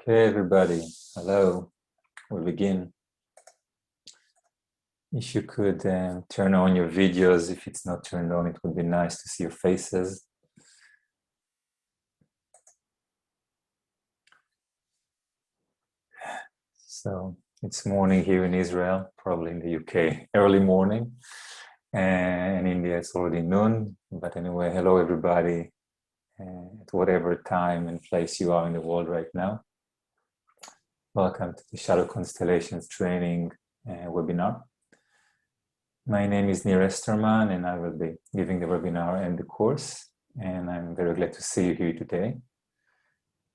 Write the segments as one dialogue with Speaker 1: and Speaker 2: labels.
Speaker 1: Okay, everybody, hello. We'll begin. If you could turn on your videos, if it's not turned on, it would be nice to see your faces. So it's morning here in Israel, probably in the UK, early morning. And in India, it's already noon. But anyway, hello, everybody, at whatever time and place you are in the world right now. Welcome to the Shadow Constellations training webinar. My name is Nir Esterman, and I will be giving the webinar and the course. And I'm very glad to see you here today.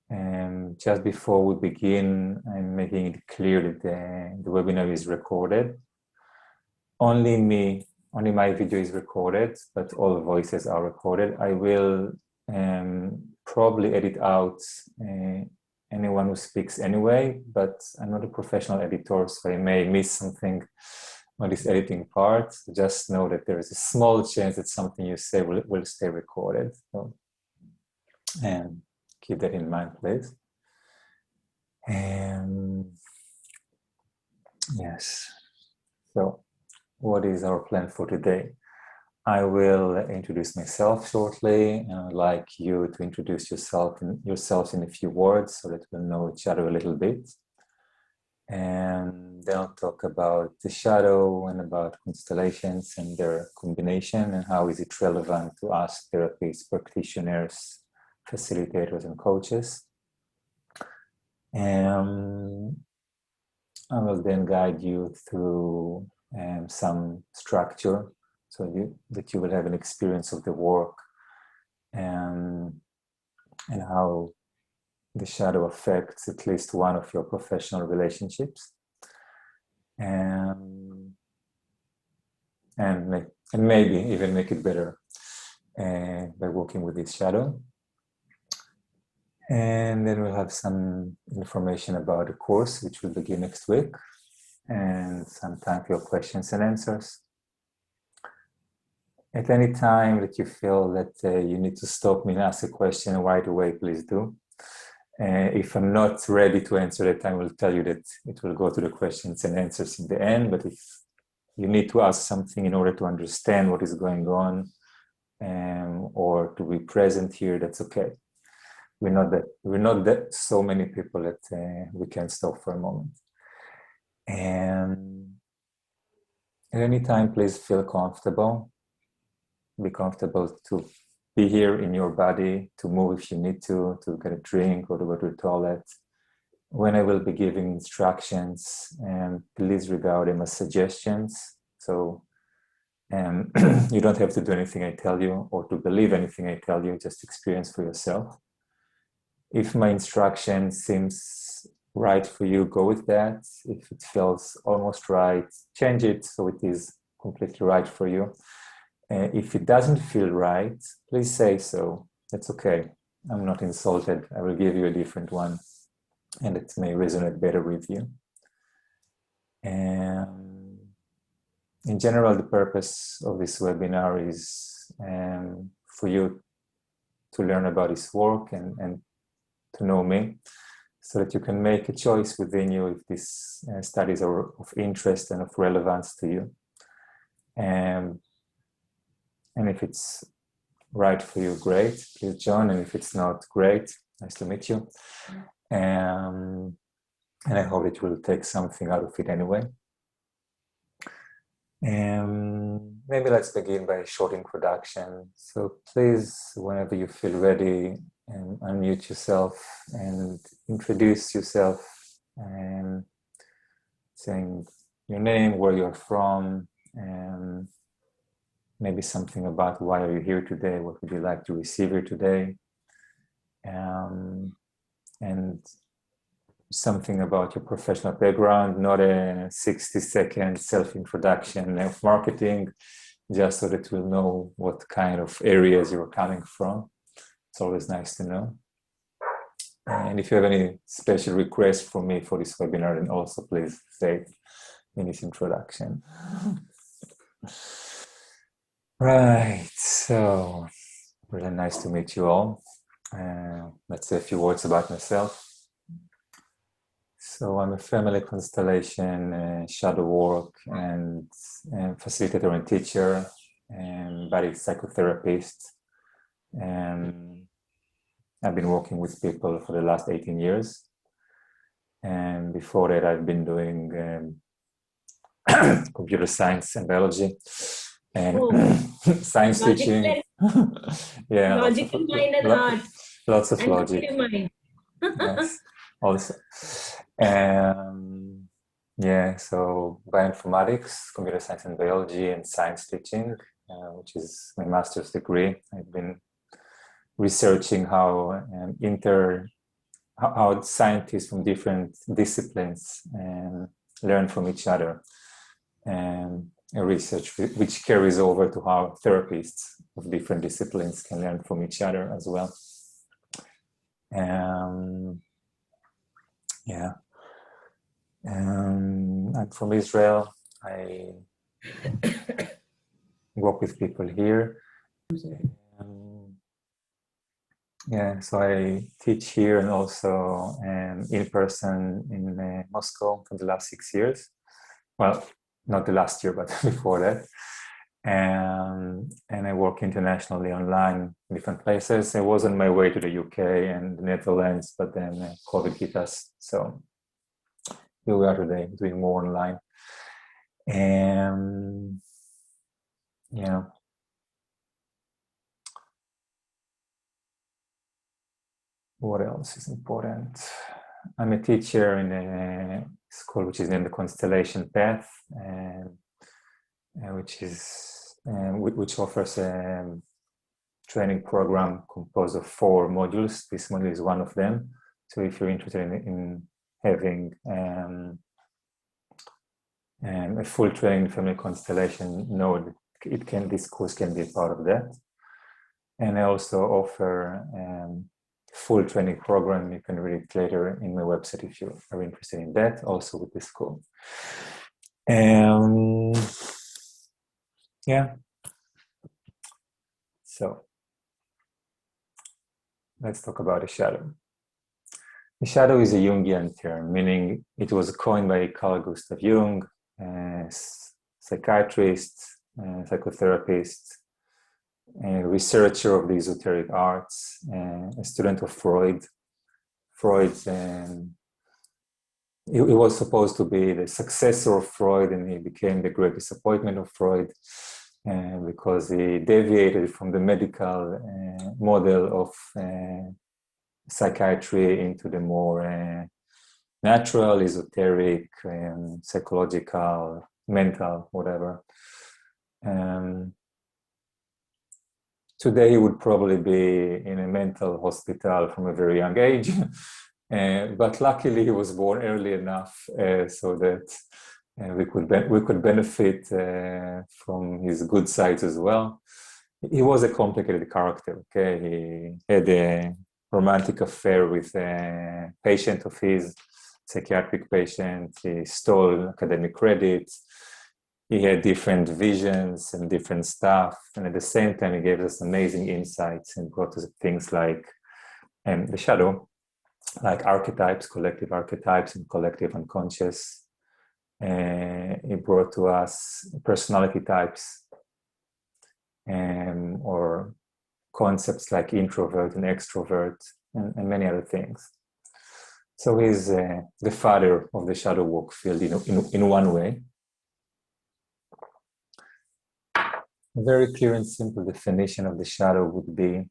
Speaker 1: And just before we begin, I'm making it clear that the webinar is recorded. Only my video is recorded, but all voices are recorded. I will probably edit out anyone who speaks anyway, but I'm not a professional editor, so I may miss something on this editing part. Just know that there is a small chance that something you say will stay recorded. So, and keep that in mind, please. Yes. So, what is our plan for today? I will introduce myself shortly, and I'd like you to introduce yourselves in a few words so that we'll know each other a little bit. And then I'll talk about the shadow and about constellations and their combination and how is it relevant to us therapists, practitioners, facilitators, and coaches. And I will then guide you through some structure so that you will have an experience of the work and how the shadow affects at least one of your professional relationships, and maybe even make it better by working with this shadow. And then we'll have some information about the course, which will begin next week, and some time for your questions and answers. At any time that you feel that you need to stop me and ask a question right away, please do. If I'm not ready to answer it, I will tell you that it will go to the questions and answers in the end. But if you need to ask something in order to understand what is going on or to be present here, that's okay. We're not that so many people that we can stop for a moment. And at any time, please feel comfortable. Be comfortable to be here in your body, to move if you need to get a drink or to go to the toilet. When I will be giving instructions, please regard them as suggestions. So you don't have to do anything I tell you or to believe anything I tell you, just experience for yourself. If my instruction seems right for you, go with that. If it feels almost right, change it so it is completely right for you. If it doesn't feel right, please say so. That's okay. I'm not insulted. I will give you a different one, and it may resonate better with you. And in general, the purpose of this webinar is for you to learn about this work and to know me, so that you can make a choice within you if these studies are of interest and of relevance to you. And if it's right for you, great, please join. And if it's not, great, nice to meet you. And I hope it will take something out of it anyway. Maybe let's begin by a short introduction. So please, whenever you feel ready, unmute yourself and introduce yourself, saying your name, where you're from, and maybe something about why are you here today, what would you like to receive here today, and something about your professional background, not a 60-second self-introduction of marketing, just so that we'll know what kind of areas you're coming from. It's always nice to know. And if you have any special requests for me for this webinar, then also please say it in this introduction. Right, so really nice to meet you all. Let's say a few words about myself. So I'm a family constellation, shadow work, and facilitator and teacher, and body psychotherapist. And I've been working with people for the last 18 years. And before that, I've been doing computer science and biology and science teaching. Yeah,
Speaker 2: logical mind and art.
Speaker 1: Lots of
Speaker 2: and
Speaker 1: logic.
Speaker 2: Mind.
Speaker 1: Yes, also. Yeah, so bioinformatics, computer science and biology, and science teaching, which is my master's degree. I've been researching how how scientists from different disciplines learn from each other, and a research which carries over to how therapists of different disciplines can learn from each other as well. Yeah. I'm from Israel. I work with people here. Yeah, so I teach here and also in person in Moscow for the last 6 years. Well, not the last year, but before that. And I work internationally online in different places. I was on my way to the UK and the Netherlands, but then COVID hit us. So here we are today, doing more online. And yeah. What else is important? I'm a teacher in a school which is named the Constellation Path, which offers a training program composed of 4 modules. This module is one of them. So if you're interested in having a full training family constellation node, this course can be a part of that. And I also offer full training program. You can read it later in my website if you are interested in that, also with the school. Yeah. So let's talk about the shadow. The shadow is a Jungian term, meaning it was coined by Carl Gustav Jung, a psychiatrist, psychotherapist, a researcher of the esoteric arts, a student of Freud. He was supposed to be the successor of Freud, and he became the great disappointment of Freud because he deviated from the medical model of psychiatry into the more natural, esoteric, psychological, mental, whatever. Today he would probably be in a mental hospital from a very young age, but luckily he was born early enough so that we could benefit from his good sides as well. He was a complicated character. Okay, he had a romantic affair with a patient of his, psychiatric patient. He stole academic credits. He had different visions and different stuff. And at the same time, he gave us amazing insights and brought us things like the shadow, like archetypes, collective archetypes and collective unconscious. He brought to us personality types or concepts like introvert and extrovert and many other things. So he's the father of the shadow work field in one way. A very clear and simple definition of the shadow would be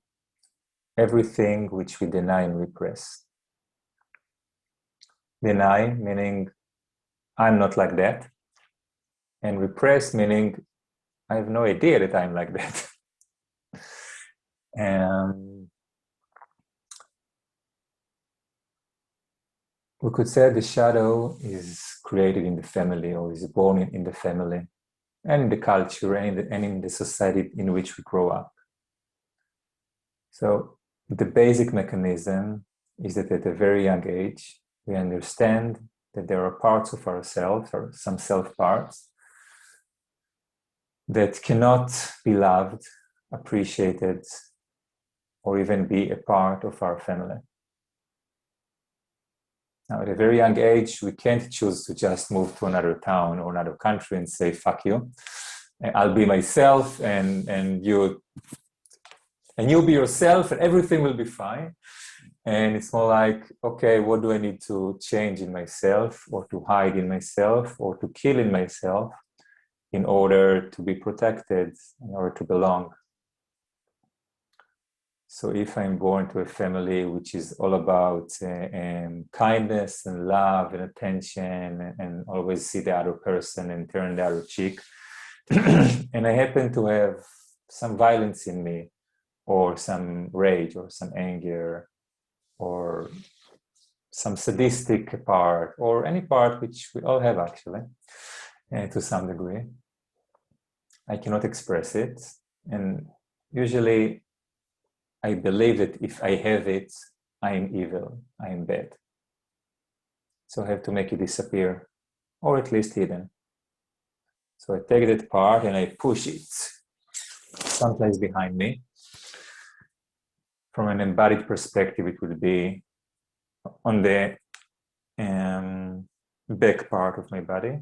Speaker 1: everything which we deny and repress. Deny meaning I'm not like that, and repress meaning I have no idea that I'm like that. We could say the shadow is created in the family or is born in the family and in the culture and in the society in which we grow up. So the basic mechanism is that at a very young age, we understand that there are parts of ourselves or some self parts that cannot be loved, appreciated, or even be a part of our family. Now, at a very young age, we can't choose to just move to another town or another country and say, fuck you. I'll be myself and you be yourself and everything will be fine. And it's more like, okay, what do I need to change in myself or to hide in myself or to kill in myself in order to be protected, in order to belong? So if I'm born to a family which is all about kindness and love and attention and always see the other person and turn the other cheek, and I happen to have some violence in me or some rage or some anger or some sadistic part or any part which we all have actually to some degree, I cannot express it. And usually I believe that if I have it, I am evil, I am bad. So I have to make it disappear, or at least hidden. So I take that part and I push it someplace behind me. From an embodied perspective, it would be on the back part of my body,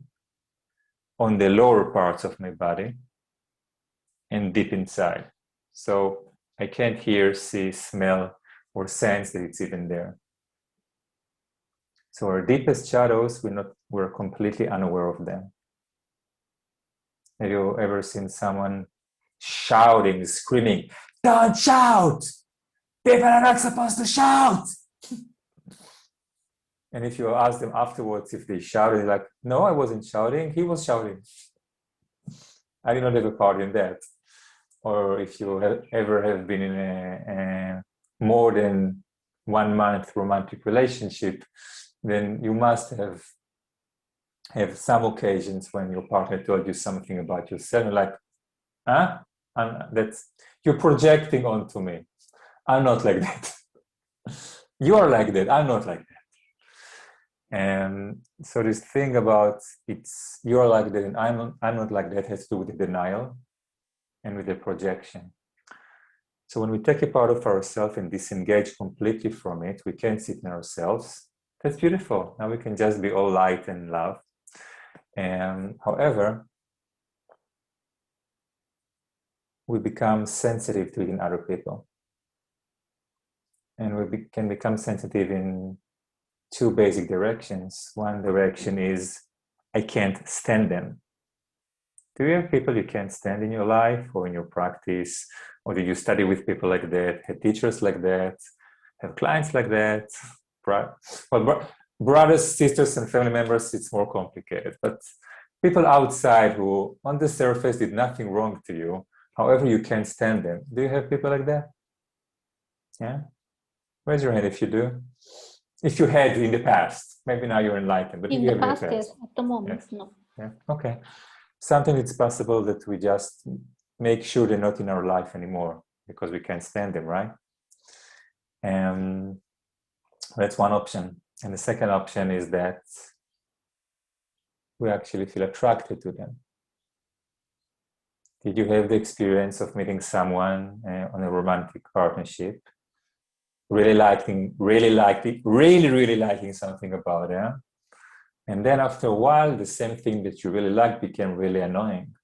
Speaker 1: on the lower parts of my body, and deep inside. So I can't hear, see, smell, or sense that it's even there. So our deepest shadows, we're completely unaware of them. Have you ever seen someone shouting, screaming, "Don't shout! People are not supposed to shout!" And if you ask them afterwards if they shouted, they're like, "No, I wasn't shouting, he was shouting. I did not have a part in that." Or if you ever have been in a more than 1 month romantic relationship, then you must have some occasions when your partner told you something about yourself, and like, huh? You're projecting onto me. I'm not like that. You are like that. I'm not like that. And so this thing about you're like that and I'm not like that has to do with the denial and with the projection. So when we take a part of ourselves and disengage completely from it, we can't sit in ourselves. That's beautiful. Now we can just be all light and love. However, we become sensitive to it in other people. And we can become sensitive in 2 basic directions. One direction is, I can't stand them. Do you have people you can't stand in your life or in your practice? Or do you study with people like that, have teachers like that, have clients like that? Well, brothers, sisters, and family members, it's more complicated. But people outside who, on the surface, did nothing wrong to you, however, you can't stand them. Do you have people like that? Yeah? Raise your hand if you do. If you had in the past, maybe now you're enlightened, but
Speaker 2: in
Speaker 1: if you
Speaker 2: the
Speaker 1: have
Speaker 2: past, yes. At the moment, yes. No.
Speaker 1: Yeah. Okay. Something it's possible that we just make sure they're not in our life anymore because we can't stand them, right? And that's one option. And the second option is that we actually feel attracted to them. Did you have the experience of meeting someone on a romantic partnership, really liking something about them, and then after a while, the same thing that you really liked became really annoying?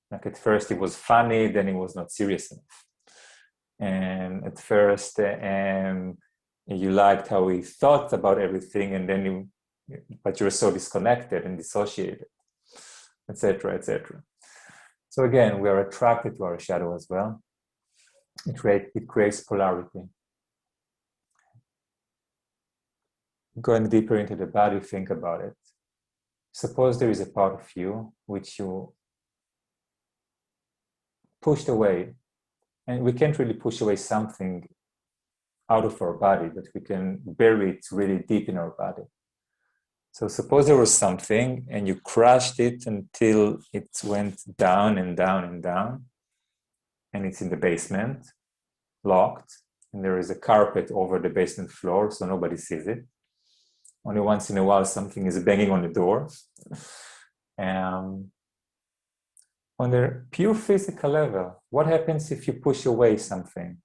Speaker 1: Like at first it was funny, then it was not serious enough. And at first you liked how he thought about everything, and then but you're so disconnected and dissociated, etc., etc. So again, we are attracted to our shadow as well. It creates polarity. Going deeper into the body, think about it. Suppose there is a part of you which you pushed away, and we can't really push away something out of our body, but we can bury it really deep in our body. So suppose there was something and you crushed it until it went down and down and down, and it's in the basement, locked, and there is a carpet over the basement floor so nobody sees it. Only once in a while something is banging on the door. On the pure physical level, what happens if you push away something?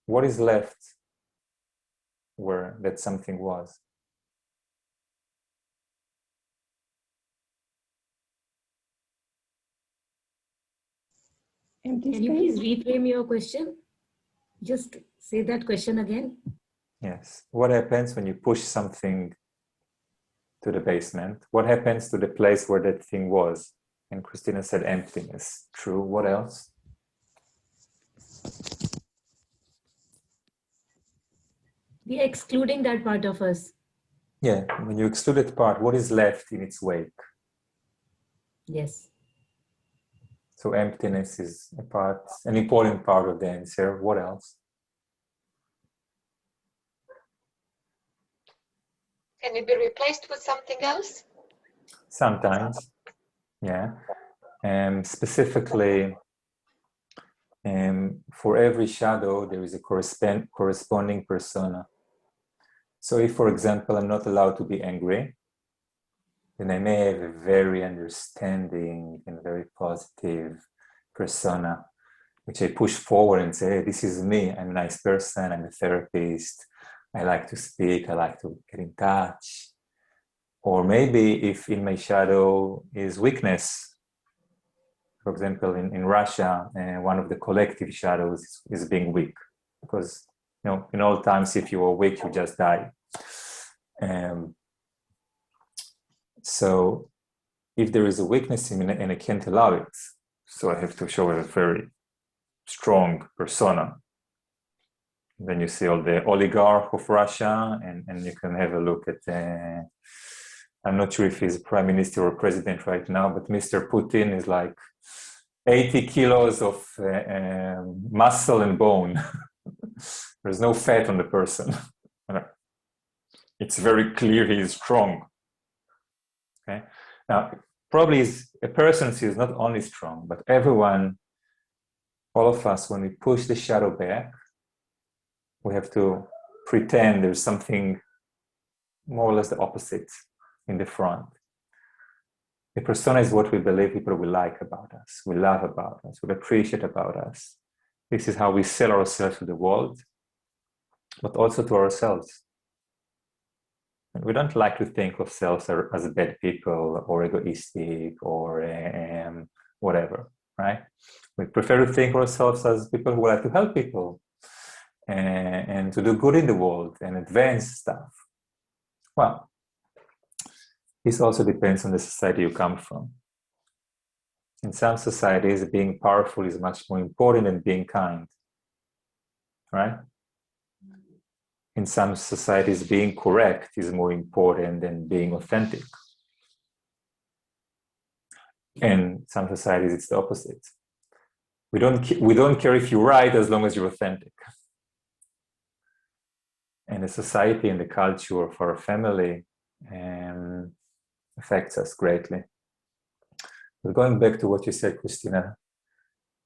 Speaker 1: What is left? where that something was.
Speaker 3: Empty space. Can you please reframe your question? Just say that question again.
Speaker 1: Yes. What happens when you push something to the basement? What happens to the place where that thing was? And Christina said emptiness. True. What else?
Speaker 3: We are excluding that part of us.
Speaker 1: Yeah. When you exclude that part, what is left in its wake?
Speaker 3: Yes.
Speaker 1: So emptiness is an important part of the answer. What else?
Speaker 4: Can it be replaced with something else?
Speaker 1: Sometimes, yeah. Specifically, for every shadow, there is a corresponding persona. So if, for example, I'm not allowed to be angry, then I may have a very understanding and very positive persona, which I push forward and say, hey, this is me. I'm a nice person. I'm a therapist. I like to speak. I like to get in touch. Or maybe if in my shadow is weakness, for example, in Russia, one of the collective shadows is being weak, because in all times, if you are weak, you just die. So if there is a weakness in me and I can't allow it, so I have to show a very strong persona. Then you see all the oligarch of Russia, and you can have a look at, I'm not sure if he's prime minister or president right now, but Mr. Putin is like 80 kilos of muscle and bone. There's no fat on the person. It's very clear he is strong. Okay. Now, probably a person is not only strong, but everyone, all of us, when we push the shadow back, we have to pretend there's something more or less the opposite in the front. The persona is what we believe people will like about us, will love about us, will appreciate about us. This is how we sell ourselves to the world, but also to ourselves. And we don't like to think of ourselves as bad people or egoistic or whatever, right? We prefer to think of ourselves as people who like to help people and to do good in the world and advance stuff. Well, this also depends on the society you come from. In some societies, being powerful is much more important than being kind, right? In some societies, being correct is more important than being authentic. And some societies, it's the opposite. We don't care if you're right as long as you're authentic. And the society and the culture of our family affects us greatly. But going back to what you said, Christina,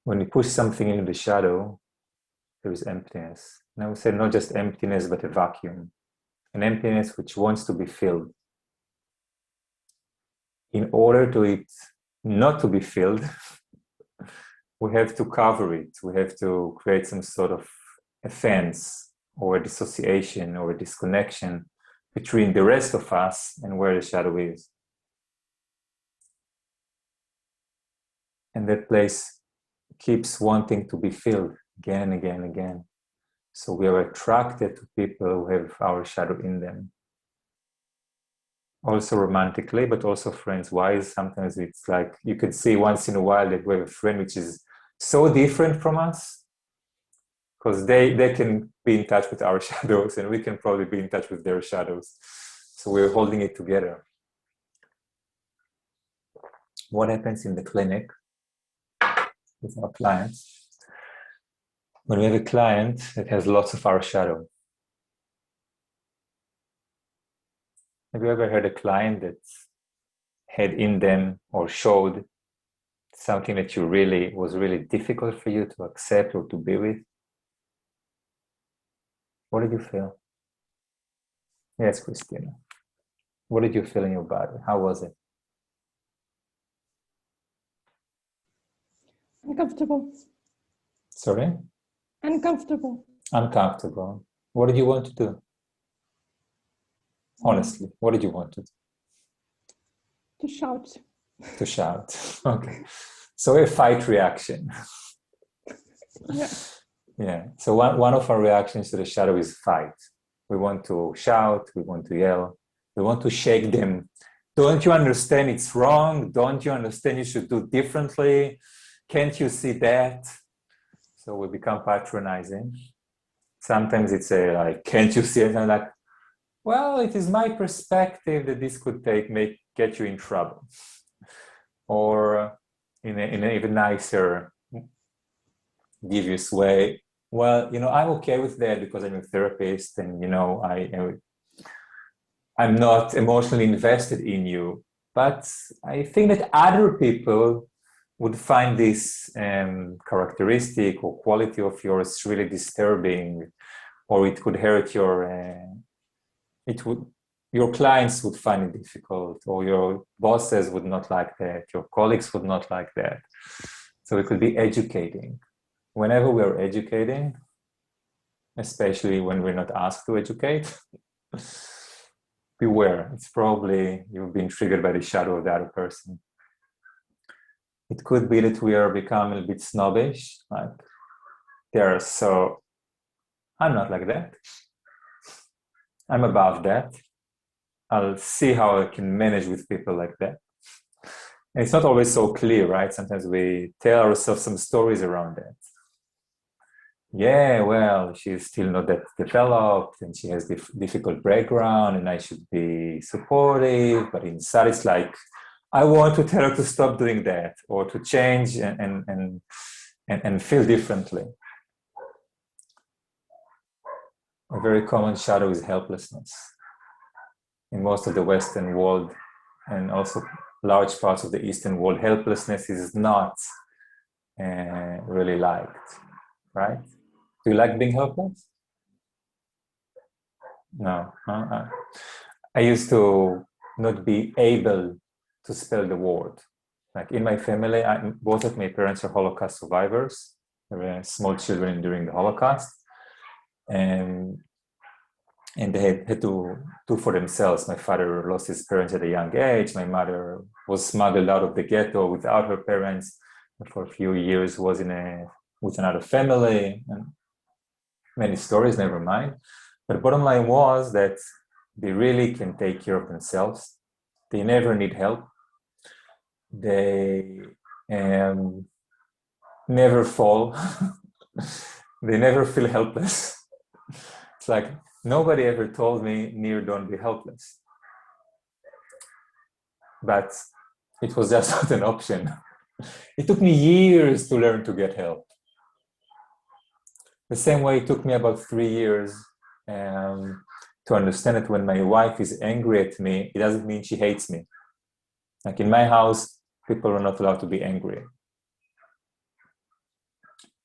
Speaker 1: when you push something into the shadow, there is emptiness. And I would say not just emptiness, but a vacuum. An emptiness which wants to be filled. In order to it not to be filled, we have to cover it. We have to create some sort of a fence or a dissociation or a disconnection between the rest of us and where the shadow is. And that place keeps wanting to be filled again, again, again. So we are attracted to people who have our shadow in them. Also romantically, but also friends-wise. Sometimes it's like you could see once in a while that we have a friend which is so different from us, because they can be in touch with our shadows and we can probably be in touch with their shadows. So we're holding it together. What happens in the clinic with our clients? When we have a client that has lots of our shadow. Have you ever had a client that had in them or showed something that was really difficult for you to accept or to be with? What did you feel? Yes, Christina. What did you feel in your body? How was it?
Speaker 2: Uncomfortable.
Speaker 1: Sorry?
Speaker 2: Uncomfortable.
Speaker 1: Uncomfortable. What did you want to do? Honestly, what did you want to do?
Speaker 2: To shout.
Speaker 1: To shout. Okay. So a fight reaction.
Speaker 2: Yeah.
Speaker 1: Yeah. So one of our reactions to the shadow is fight. We want to shout, we want to yell, we want to shake them. Don't you understand it's wrong? Don't you understand you should do differently? Can't you see that? So we become patronizing. Sometimes it's like, can't you see it? And I'm like, well, it is my perspective that this could get you in trouble. Or in an even nicer, devious way, well, I'm okay with that because I'm a therapist and, I'm not emotionally invested in you. But I think that other people would find this characteristic or quality of yours really disturbing, or it could hurt your clients would find it difficult, or your bosses would not like that, your colleagues would not like that. So it could be educating. Whenever we're educating, especially when we're not asked to educate, beware. It's probably you've been triggered by the shadow of the other person. It could be that we are becoming a bit snobbish, like I'm not like that. I'm above that. I'll see how I can manage with people like that. And it's not always so clear, right? Sometimes we tell ourselves some stories around that. Yeah, well, she's still not that developed and she has difficult background and I should be supportive, but inside it's like, I want to tell her to stop doing that or to change and feel differently. A very common shadow is helplessness. In most of the Western world and also large parts of the Eastern world, helplessness is not really liked, right? Do you like being helpless? No. I used to not be able to spell the word. Like in my family, both of my parents are Holocaust survivors. They were small children during the Holocaust. And they had to do for themselves. My father lost his parents at a young age. My mother was smuggled out of the ghetto without her parents. And for a few years was with another family. And many stories, never mind. But the bottom line was that they really can take care of themselves. They never need help. They never fall. They never feel helpless. It's like nobody ever told me, Nir, don't be helpless. But it was just not an option. It took me years to learn to get help. The same way it took me about 3 years to understand that when my wife is angry at me, it doesn't mean she hates me. Like in my house, people are not allowed to be angry.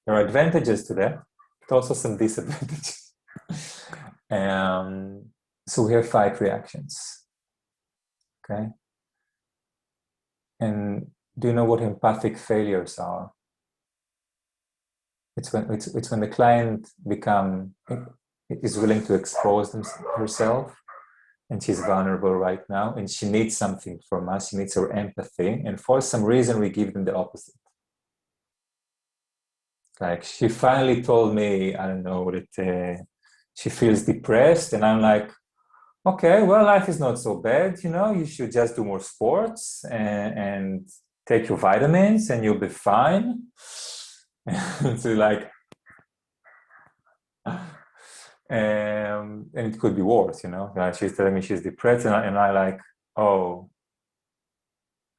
Speaker 1: There are advantages to that, but also some disadvantages. So we have 5 reactions. Okay. And do you know what empathic failures are? It's when the client is willing to expose herself, and she's vulnerable right now, and she needs something from us. She needs our empathy, and for some reason we give them the opposite. Like she finally told me, I don't know, that she feels depressed, and I'm like, okay, well, life is not so bad, you should just do more sports and take your vitamins and you'll be fine. So like, and it could be worse, like she's telling me she's depressed and I like, oh,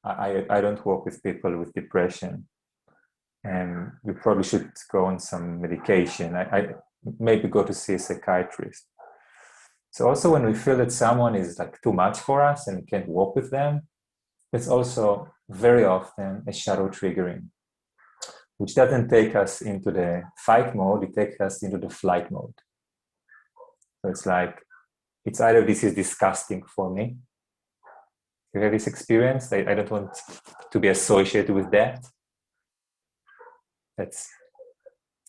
Speaker 1: I don't work with people with depression and you probably should go on some medication. I maybe go to see a psychiatrist. So also when we feel that someone is like too much for us and we can't work with them, it's also very often a shadow triggering, which doesn't take us into the fight mode, it takes us into the flight mode. So it's like, it's either this is disgusting for me. You have this experience? I don't want to be associated with that.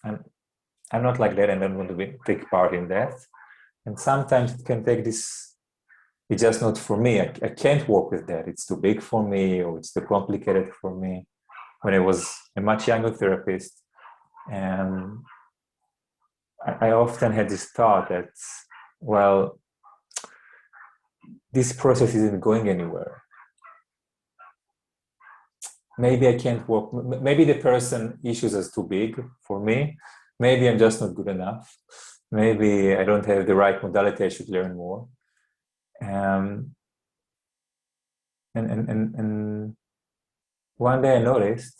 Speaker 1: I'm not like that and I don't want to take part in that. And sometimes it can take this It's just not for me. I can't work with that. It's too big for me, or it's too complicated for me. When I was a much younger therapist, and I often had this thought that, well, this process isn't going anywhere. Maybe I can't work. Maybe the person issues is too big for me. Maybe I'm just not good enough. Maybe I don't have the right modality. I should learn more. And one day I noticed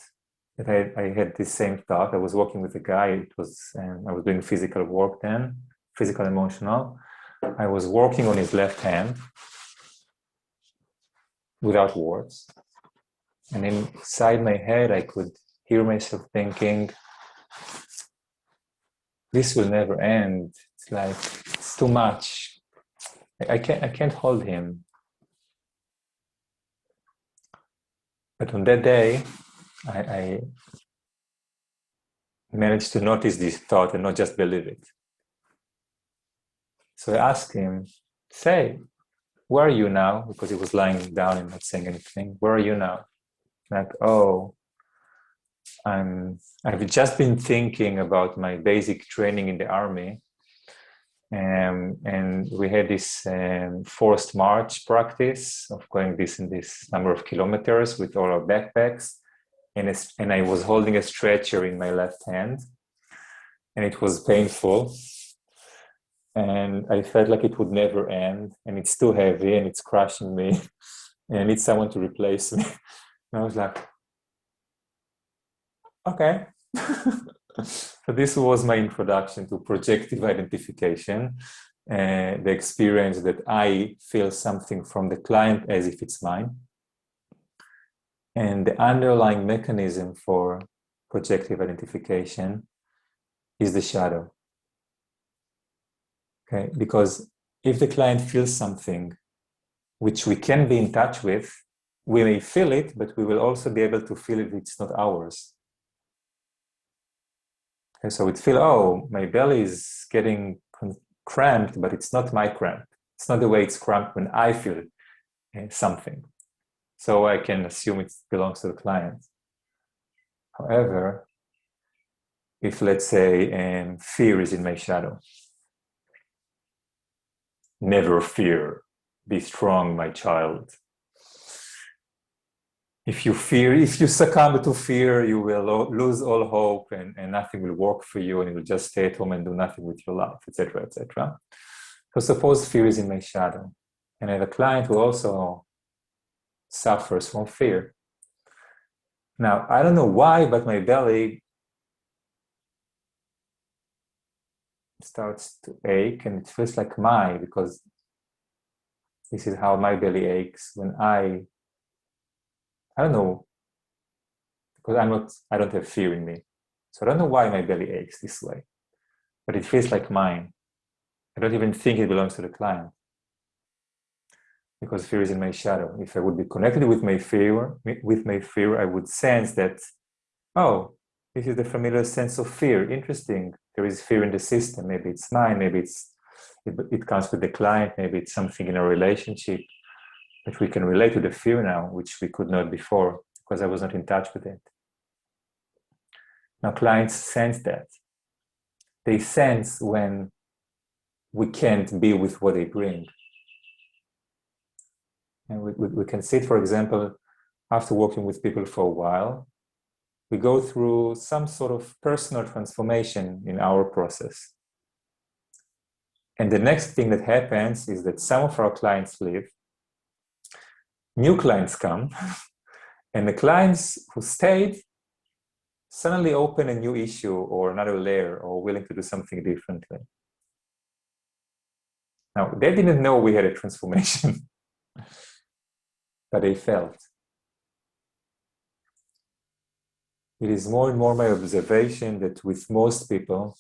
Speaker 1: that I had this same thought. I was working with a guy. It was I was doing physical work then, physical, emotional. I was working on his left hand without words. And inside my head, I could hear myself thinking, this will never end. It's like, it's too much. I can't hold him. But on that day, I managed to notice this thought and not just believe it. So I asked him, say, where are you now? Because he was lying down and not saying anything. Where are you now? Like, oh, I've just been thinking about my basic training in the army. And we had this forced march practice of going this and this number of kilometers with all our backpacks. And I was holding a stretcher in my left hand. And it was painful. And I felt like it would never end. And it's too heavy and it's crushing me. And I need someone to replace me. And I was like, okay. So this was my introduction to projective identification, the experience that I feel something from the client as if it's mine. And the underlying mechanism for projective identification is the shadow. Okay, because if the client feels something which we can be in touch with, we may feel it, but we will also be able to feel it, it's not ours. Okay, so we'd feel, oh, my belly is getting cramped, but it's not my cramp. It's not the way it's cramped when I feel something. So I can assume it belongs to the client. However, if let's say fear is in my shadow, never fear, be strong, my child. If you succumb to fear, you will lose all hope and nothing will work for you and you will just stay at home and do nothing with your life, etc., etc. So suppose fear is in my shadow and I have a client who also suffers from fear. Now, I don't know why, but my belly starts to ache and it feels like mine because this is how my belly aches when I don't know, because I don't have fear in me. So I don't know why my belly aches this way, but it feels like mine. I don't even think it belongs to the client because fear is in my shadow. If I would be connected with my fear, I would sense that, oh, this is the familiar sense of fear. Interesting. There is fear in the system. Maybe it's mine. Maybe it comes with the client. Maybe it's something in a relationship that we can relate to the fear now, which we could not before because I was not in touch with it. Now clients sense that. They sense when we can't be with what they bring. And we can see it, for example, after working with people for a while, we go through some sort of personal transformation in our process. And the next thing that happens is that some of our clients leave, new clients come, and the clients who stayed suddenly open a new issue or another layer or willing to do something differently. Now, they didn't know we had a transformation, but they felt. It is more and more my observation that with most people,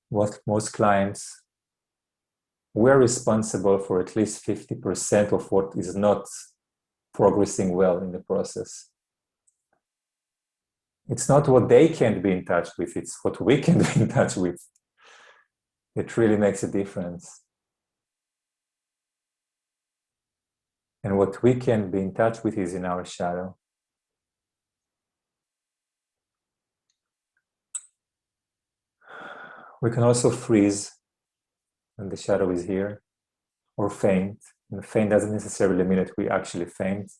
Speaker 1: most clients, we're responsible for at least 50% of what is not progressing well in the process. It's not what they can't be in touch with, it's what we can be in touch with. It really makes a difference. And what we can be in touch with is in our shadow. We can also freeze when the shadow is here, or faint. And faint doesn't necessarily mean that we actually faint.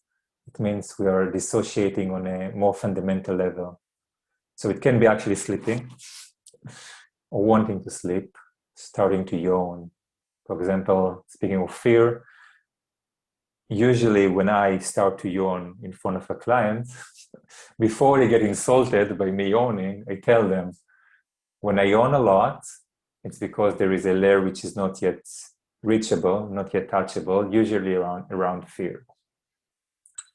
Speaker 1: It means we are dissociating on a more fundamental level. So it can be actually sleeping, or wanting to sleep, starting to yawn. For example, speaking of fear, usually when I start to yawn in front of a client, before they get insulted by me yawning, I tell them, when I yawn a lot, it's because there is a layer which is not yet reachable, not yet touchable, usually around fear.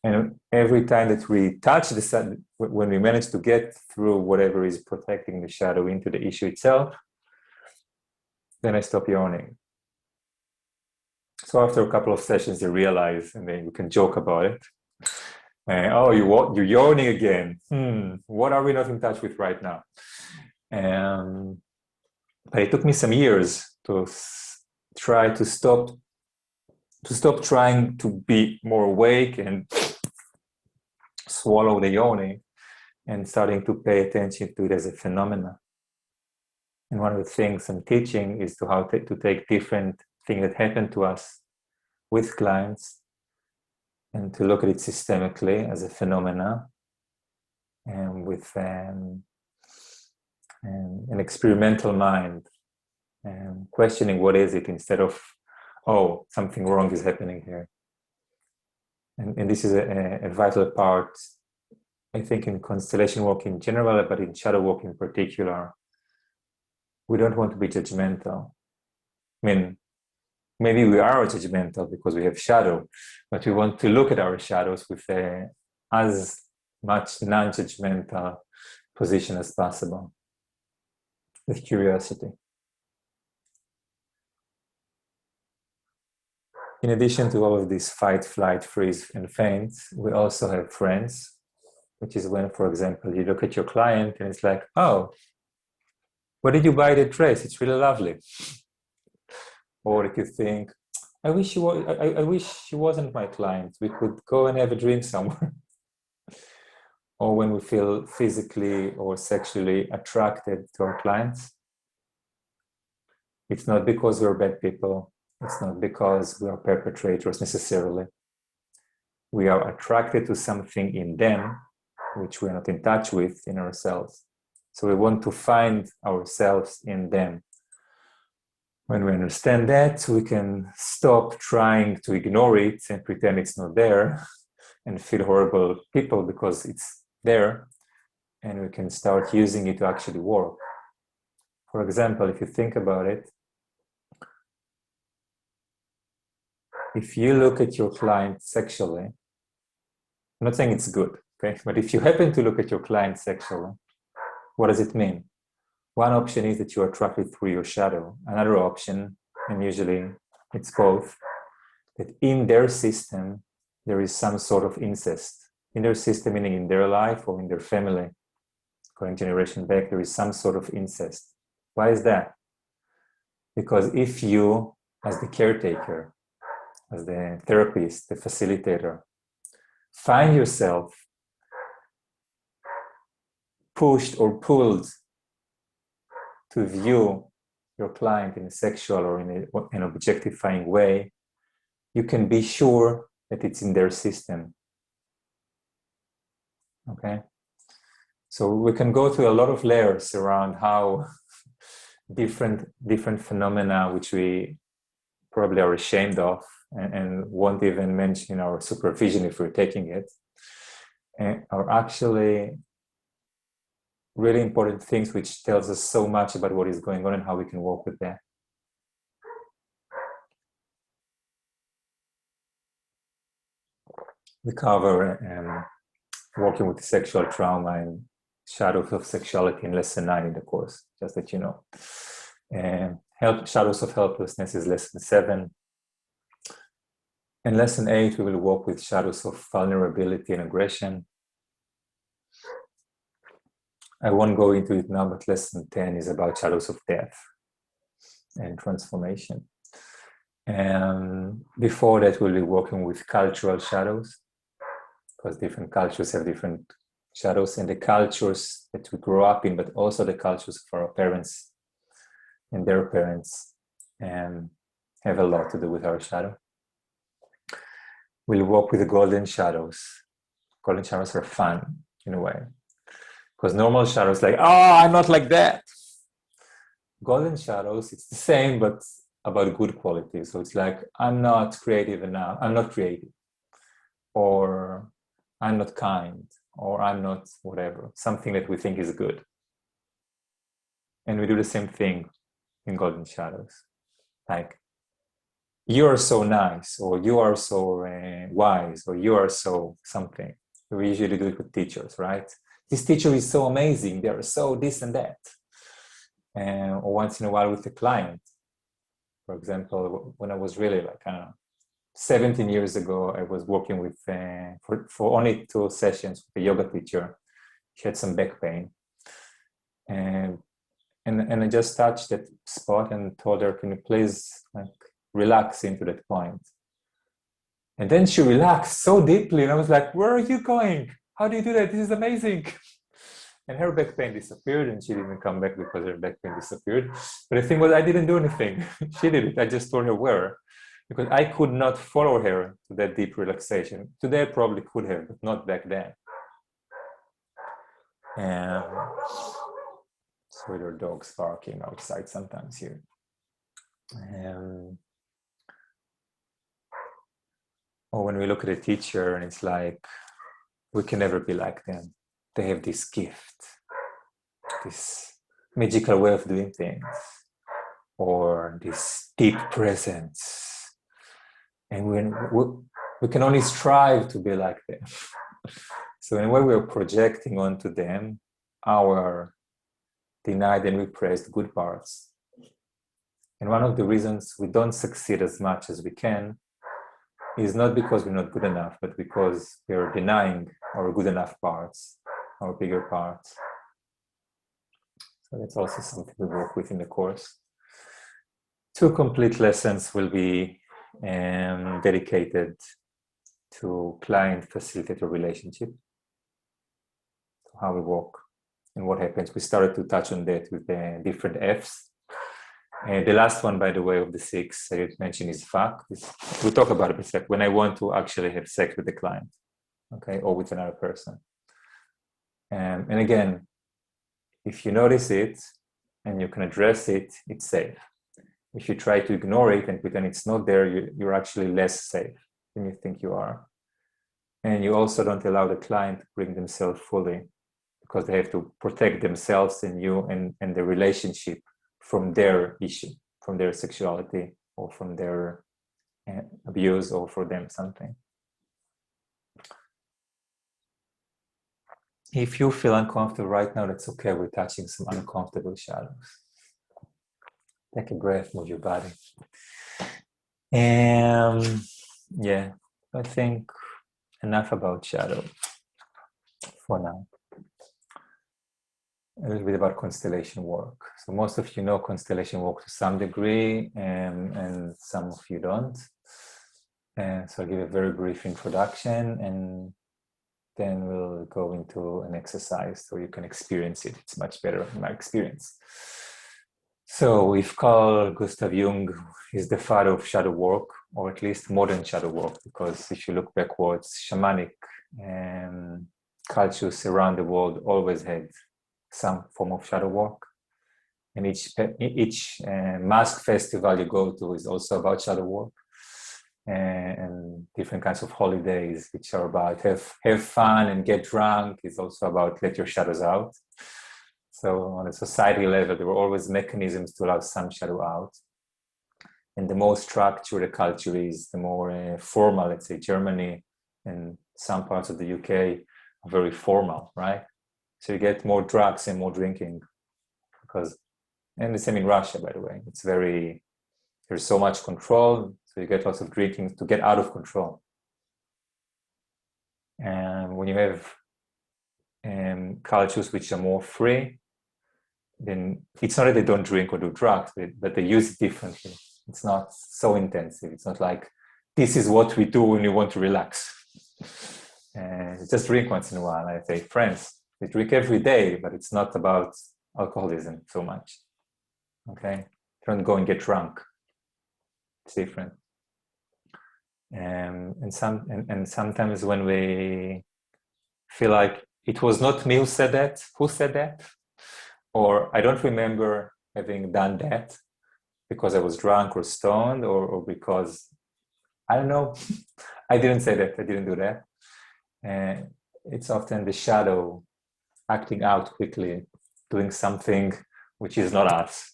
Speaker 1: And every time that we touch the sun, when we manage to get through whatever is protecting the shadow into the issue itself, then I stop yawning. So after a couple of sessions, you realize, and then you can joke about it. Oh, you're yawning again. What are we not in touch with right now? But it took me some years to try to stop trying to be more awake and swallow the yawning, and starting to pay attention to it as a phenomena. And one of the things I'm teaching is to how to take different things that happen to us with clients and to look at it systemically as a phenomena, and with an experimental mind, and questioning what is it, instead of, oh, something wrong is happening here. And this is a vital part, I think, in constellation work in general, but in shadow work in particular. We don't want to be judgmental. I mean, maybe we are judgmental because we have shadow, but we want to look at our shadows with as much non-judgmental position as possible, with curiosity. In addition to all of these fight, flight, freeze, and faint, we also have friends, which is when, for example, you look at your client and it's like, oh, where did you buy the dress? It's really lovely. Or if you think, I wish she wasn't my client. We could go and have a drink somewhere. Or when we feel physically or sexually attracted to our clients, it's not because we're bad people. It's not because we are perpetrators necessarily. We are attracted to something in them which we're not in touch with in ourselves. So we want to find ourselves in them. When we understand that, we can stop trying to ignore it and pretend it's not there and feel horrible people because it's there, and we can start using it to actually work. For example, if you think about it, if you look at your client sexually, I'm not saying it's good, okay? But if you happen to look at your client sexually, what does it mean? One option is that you are attracted through your shadow. Another option, and usually it's both, that in their system, there is some sort of incest. In their system, meaning in their life or in their family, going generation back, there is some sort of incest. Why is that? Because if you, as the caretaker, as the therapist, the facilitator, find yourself pushed or pulled to view your client in a sexual or in an objectifying way, you can be sure that it's in their system. Okay? So we can go through a lot of layers around how different phenomena, which we probably are ashamed of and won't even mention in our supervision if we're taking it, are actually really important things which tells us so much about what is going on and how we can work with that. We cover working with sexual trauma and shadows of sexuality in lesson 9 in the course, just that you know. Shadows of helplessness is lesson 7. In lesson 8, we will work with shadows of vulnerability and aggression. I won't go into it now, but lesson 10 is about shadows of death and transformation. And before that, we'll be working with cultural shadows, because different cultures have different shadows, and the cultures that we grow up in, but also the cultures of our parents and their parents have a lot to do with our shadow. We'll work with the golden shadows. Golden shadows are fun in a way, because normal shadows like, oh, I'm not like that. Golden shadows, it's the same, but about good quality. So it's like, I'm not creative enough, I'm not creative, or I'm not kind, or I'm not whatever, something that we think is good. And we do the same thing in golden shadows. Like, you are so nice, or you are so wise, or you are so something. We usually do it with teachers, right? This teacher is so amazing, they are so this and that. Or once in a while with a client. For example, when I was really like, I don't know, 17 years ago, I was working with, for only 2 sessions with a yoga teacher. She had some back pain. And I just touched that spot and told her, can you please like relax into that point? And then she relaxed so deeply. And I was like, where are you going? How do you do that? This is amazing. And her back pain disappeared, and she didn't come back because her back pain disappeared. But the thing was, I didn't do anything. She did it. I just told her where, because I could not follow her to that deep relaxation. Today I probably could have, but not back then. So there are dogs barking outside sometimes here. Or when we look at a teacher and it's like, we can never be like them. They have this gift, this magical way of doing things, or this deep presence. And we can only strive to be like them. So in a way, we are projecting onto them our denied and repressed good parts. And one of the reasons we don't succeed as much as we can is not because we're not good enough, but because we are denying our good enough parts, our bigger parts. So that's also something we work with in the course. 2 complete lessons will be dedicated to client-facilitator relationship, how we work and what happens. We started to touch on that with the different Fs. The last one, by the way, of the 6 I did mention is fuck. We'll talk about it in a sec. When I want to actually have sex with the client, okay, or with another person. And again, if you notice it and you can address it, it's safe. If you try to ignore it and pretend it's not there, you're actually less safe than you think you are. And you also don't allow the client to bring themselves fully, because they have to protect themselves and you and the relationship from their issue, from their sexuality, or from their abuse, or for them something. If you feel uncomfortable right now, that's okay. We're touching some uncomfortable shadows. Take a breath, move your body. Yeah, I think enough about shadow for now. A little bit about constellation work. So most of you know constellation work to some degree, and some of you don't. So I'll give a very brief introduction, and then we'll go into an exercise so you can experience it. It's much better in my experience. So we've called Gustav Jung is the father of shadow work, or at least modern shadow work, because if you look backwards, shamanic cultures around the world always had some form of shadow work. And each mask festival you go to is also about shadow work. And different kinds of holidays, which are about have fun and get drunk, is also about let your shadows out. So on a society level, there were always mechanisms to allow some shadow out. And the more structured the culture is, the more formal, let's say Germany and some parts of the UK are very formal, right? So you get more drugs and more drinking, and the same in Russia, by the way. There's so much control, so you get lots of drinking to get out of control. And when you have cultures which are more free, then it's not that they don't drink or do drugs, but they use it differently. It's not so intensive. It's not like, this is what we do when you want to relax. Just drink once in a while. I say, friends, we drink every day, but it's not about alcoholism so much. Okay? Don't go and get drunk. It's different. And sometimes when we feel like it was not me who said that, or I don't remember having done that because I was drunk or stoned, or because, I don't know, I didn't say that, I didn't do that. It's often the shadow acting out quickly, doing something which is not us.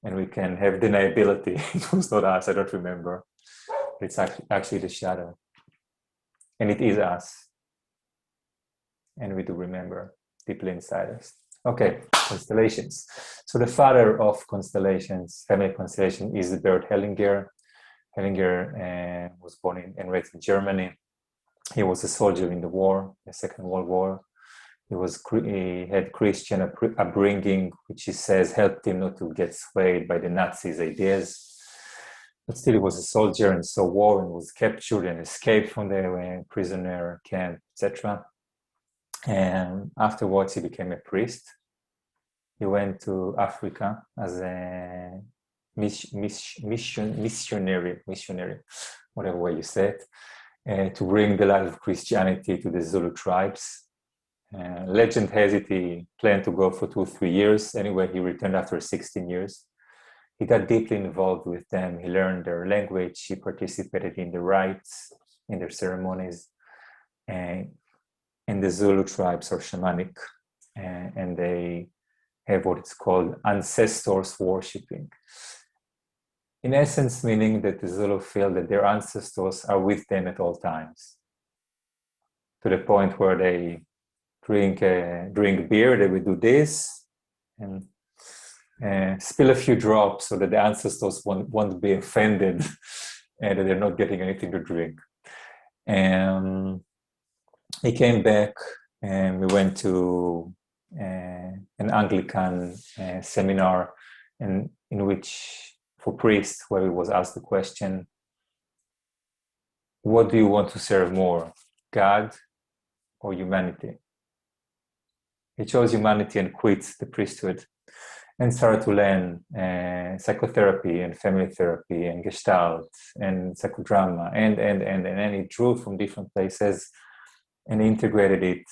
Speaker 1: And we can have deniability. It was not us, I don't remember. It's actually the shadow. And it is us. And we do remember deeply inside us. Okay, constellations. So the father of constellations, family constellation, is Bert Hellinger. Hellinger was born and raised in Germany. He was a soldier in the war, the Second World War. He had Christian upbringing, which he says helped him not to get swayed by the Nazis' ideas. But still, he was a soldier and saw war and was captured and escaped from the prisoner camp, etc. And afterwards, he became a priest. He went to Africa as a missionary, whatever way you say it, to bring the light of Christianity to the Zulu tribes. Legend has it he planned to go for 2-3 years. Anyway, he returned after 16 years. He got deeply involved with them. He learned their language. He participated in the rites, in their ceremonies. And the Zulu tribes are shamanic, and they have what it's called ancestors worshipping. In essence, meaning that the Zulu feel that their ancestors are with them at all times. To the point where they drink beer, they will do this and spill a few drops so that the ancestors won't be offended and that they're not getting anything to drink. He came back and we went to an Anglican seminar in which, for priests, where he was asked the question, what do you want to serve more, God or humanity? He chose humanity and quit the priesthood and started to learn psychotherapy and family therapy and gestalt and psychodrama and he drew from different places and integrated it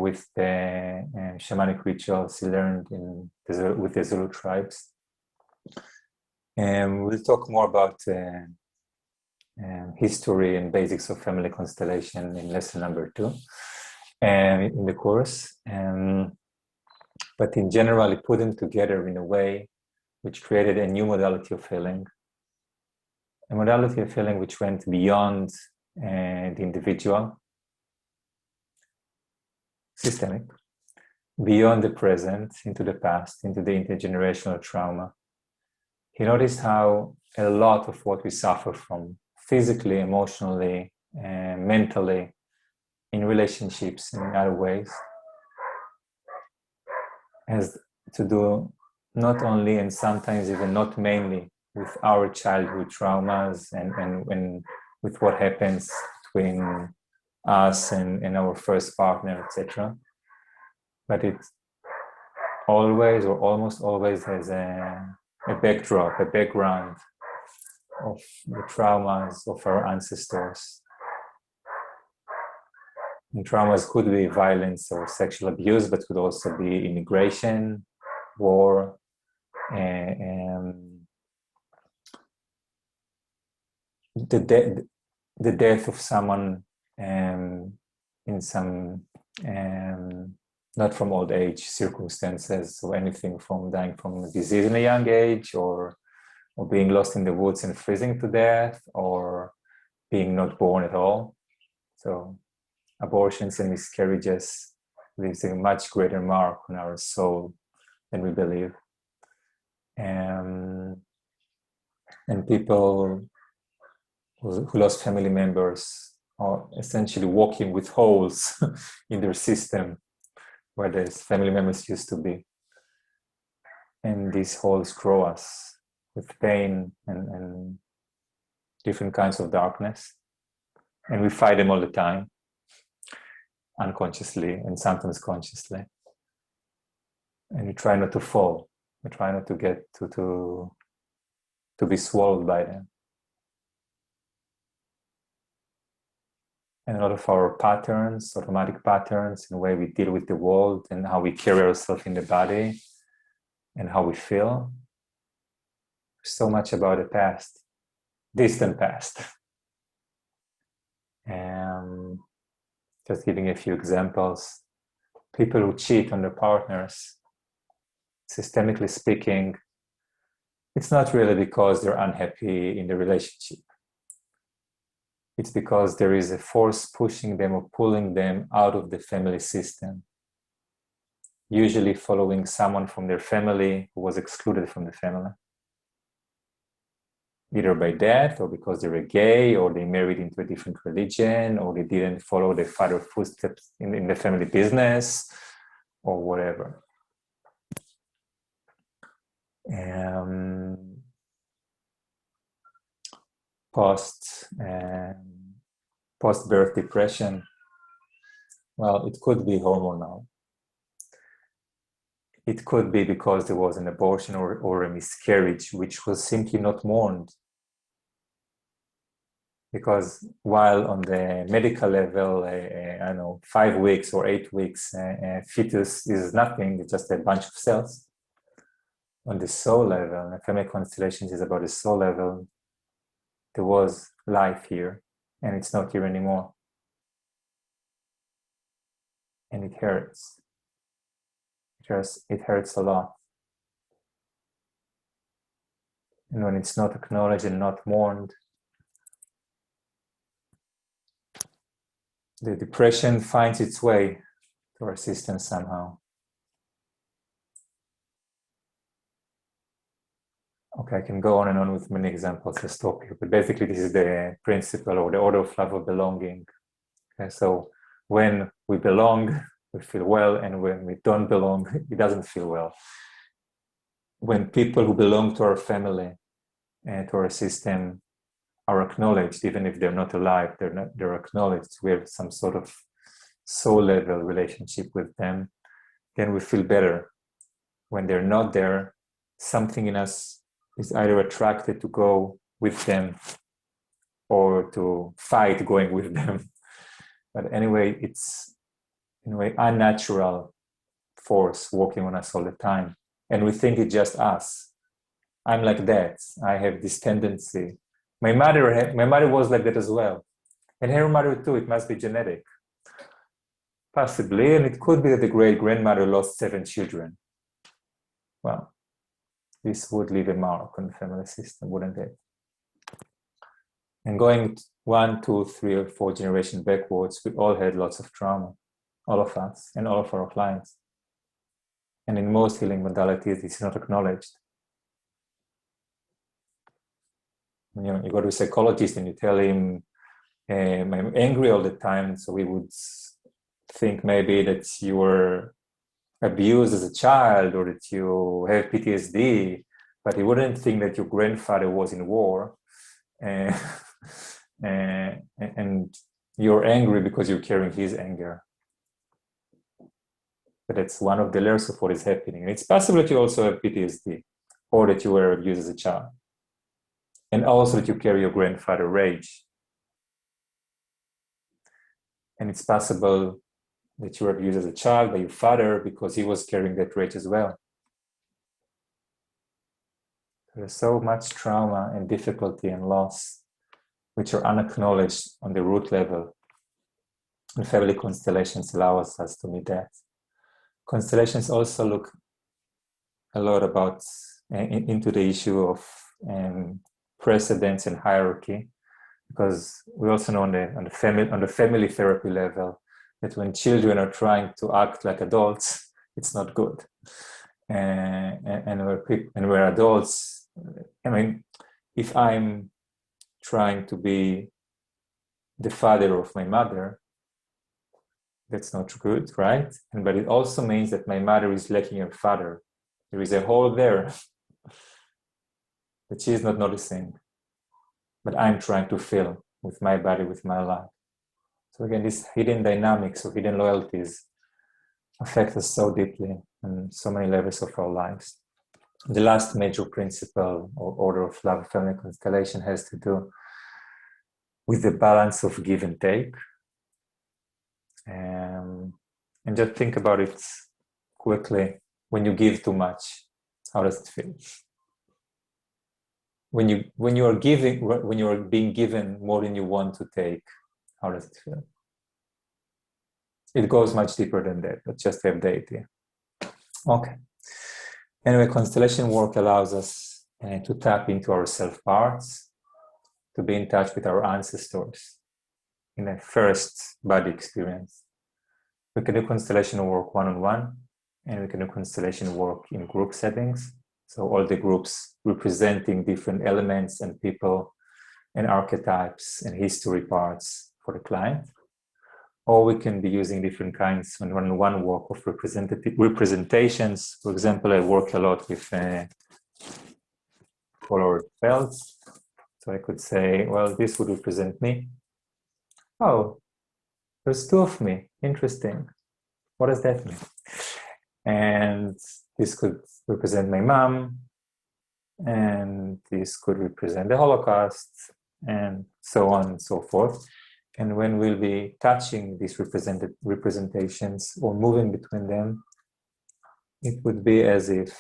Speaker 1: with the shamanic rituals he learned with the Zulu tribes. And we'll talk more about history and basics of family constellation in lesson number 2 in the course. But in general, he put them together in a way which created a new modality of healing. A modality of healing which went beyond the individual, systemic, beyond the present, into the past, into the intergenerational trauma. He noticed how a lot of what we suffer from physically, emotionally, mentally, in relationships and in other ways, has to do not only and sometimes even not mainly with our childhood traumas and with what happens between us and our first partner, etc. But it always or almost always has a backdrop, a background of the traumas of our ancestors. And traumas could be violence or sexual abuse, but could also be immigration, war, the death of someone in some not from old age circumstances, so anything from dying from a disease in a young age, or being lost in the woods and freezing to death, or being not born at all. So abortions and miscarriages leaves a much greater mark on our soul than we believe. And people who lost family members are essentially walking with holes in their system where these family members used to be. And these holes grow us with pain and different kinds of darkness. And we fight them all the time, unconsciously and sometimes consciously. And we try not to fall. We try not to get to be swallowed by them. And a lot of our patterns, automatic patterns, in the way we deal with the world and how we carry ourselves in the body and how we feel, so much about the past, distant past. Just giving a few examples. People who cheat on their partners, systemically speaking, it's not really because they're unhappy in the relationship. It's because there is a force pushing them or pulling them out of the family system, usually following someone from their family who was excluded from the family, either by death or because they were gay or they married into a different religion or they didn't follow their father's footsteps in the family business or whatever. Post-birth depression, well, it could be hormonal. It could be because there was an abortion or a miscarriage, which was simply not mourned. Because while on the medical level, I don't know, 5 weeks or 8 weeks, fetus is nothing, it's just a bunch of cells. On the soul level, the family constellations is about the soul level, there was life here, and it's not here anymore. And it hurts. It hurts a lot. And when it's not acknowledged and not mourned, the depression finds its way to our system somehow. Okay, I can go on and on with many examples to stop here, but basically this is the principle or the order of love of belonging. Okay, so when we belong, we feel well, and when we don't belong, it doesn't feel well. When people who belong to our family and to our system are acknowledged, even if they're not alive, they're acknowledged, we have some sort of soul level relationship with them, then we feel better. When they're not there, something in us is either attracted to go with them or to fight going with them. But anyway, it's in a way unnatural force working on us all the time. And we think it's just us. I'm like that. I have this tendency. My mother was like that as well. And her mother too, it must be genetic. Possibly, and it could be that the great-grandmother lost 7 children. Well, this would leave a mark on the family system, wouldn't it? And going 1, 2, 3, or 4 generations backwards, we all had lots of trauma, all of us and all of our clients. And in most healing modalities, it's not acknowledged. You go to a psychologist and you tell him, I'm angry all the time, so we would think maybe that you were abused as a child or that you have PTSD, but he wouldn't think that your grandfather was in war and you're angry because you're carrying his anger. But that's one of the layers of what is happening. And it's possible that you also have PTSD or that you were abused as a child. And also that you carry your grandfather's rage. And it's possible that you were abused as a child by your father because he was carrying that rage as well. There's so much trauma and difficulty and loss which are unacknowledged on the root level. And family constellations allow us to meet that. Constellations also look a lot about into the issue of precedence and hierarchy, because we also know on the family therapy level that when children are trying to act like adults, it's not good. And we're adults. I mean, if I'm trying to be the father of my mother, that's not good, right? But it also means that my mother is lacking her father. There is a hole there. that she is not noticing, but I'm trying to fill with my body, with my life. So again, these hidden dynamics or hidden loyalties affect us so deeply on so many levels of our lives. The last major principle or order of love family constellation has to do with the balance of give and take. And just think about it quickly. When you give too much, how does it feel? When you are being given more than you want to take, how does it feel? It goes much deeper than that, but just have the idea. Okay. Anyway, constellation work allows us to tap into our self parts, to be in touch with our ancestors in a first body experience. We can do constellation work one-on-one, and we can do constellation work in group settings. So all the groups representing different elements and people and archetypes and history parts for the client. Or we can be using different kinds of one-on-one work of representations. For example, I work a lot with colored felts. So I could say, well, this would represent me. Oh, there's two of me. Interesting. What does that mean? And this could represent my mom, and this could represent the Holocaust, and so on and so forth. And when we'll be touching these representations or moving between them, it would be as if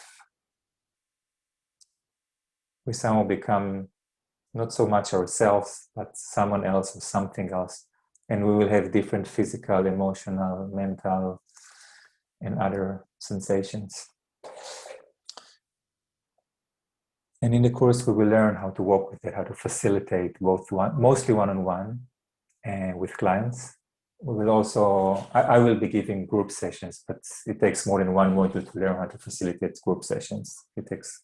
Speaker 1: we somehow become not so much ourselves, but someone else or something else. And we will have different physical, emotional, mental, and other sensations. And in the course, we will learn how to work with it, how to facilitate both mostly one-on-one and with clients. We will also, I will be giving group sessions, but it takes more than one module to learn how to facilitate group sessions. It takes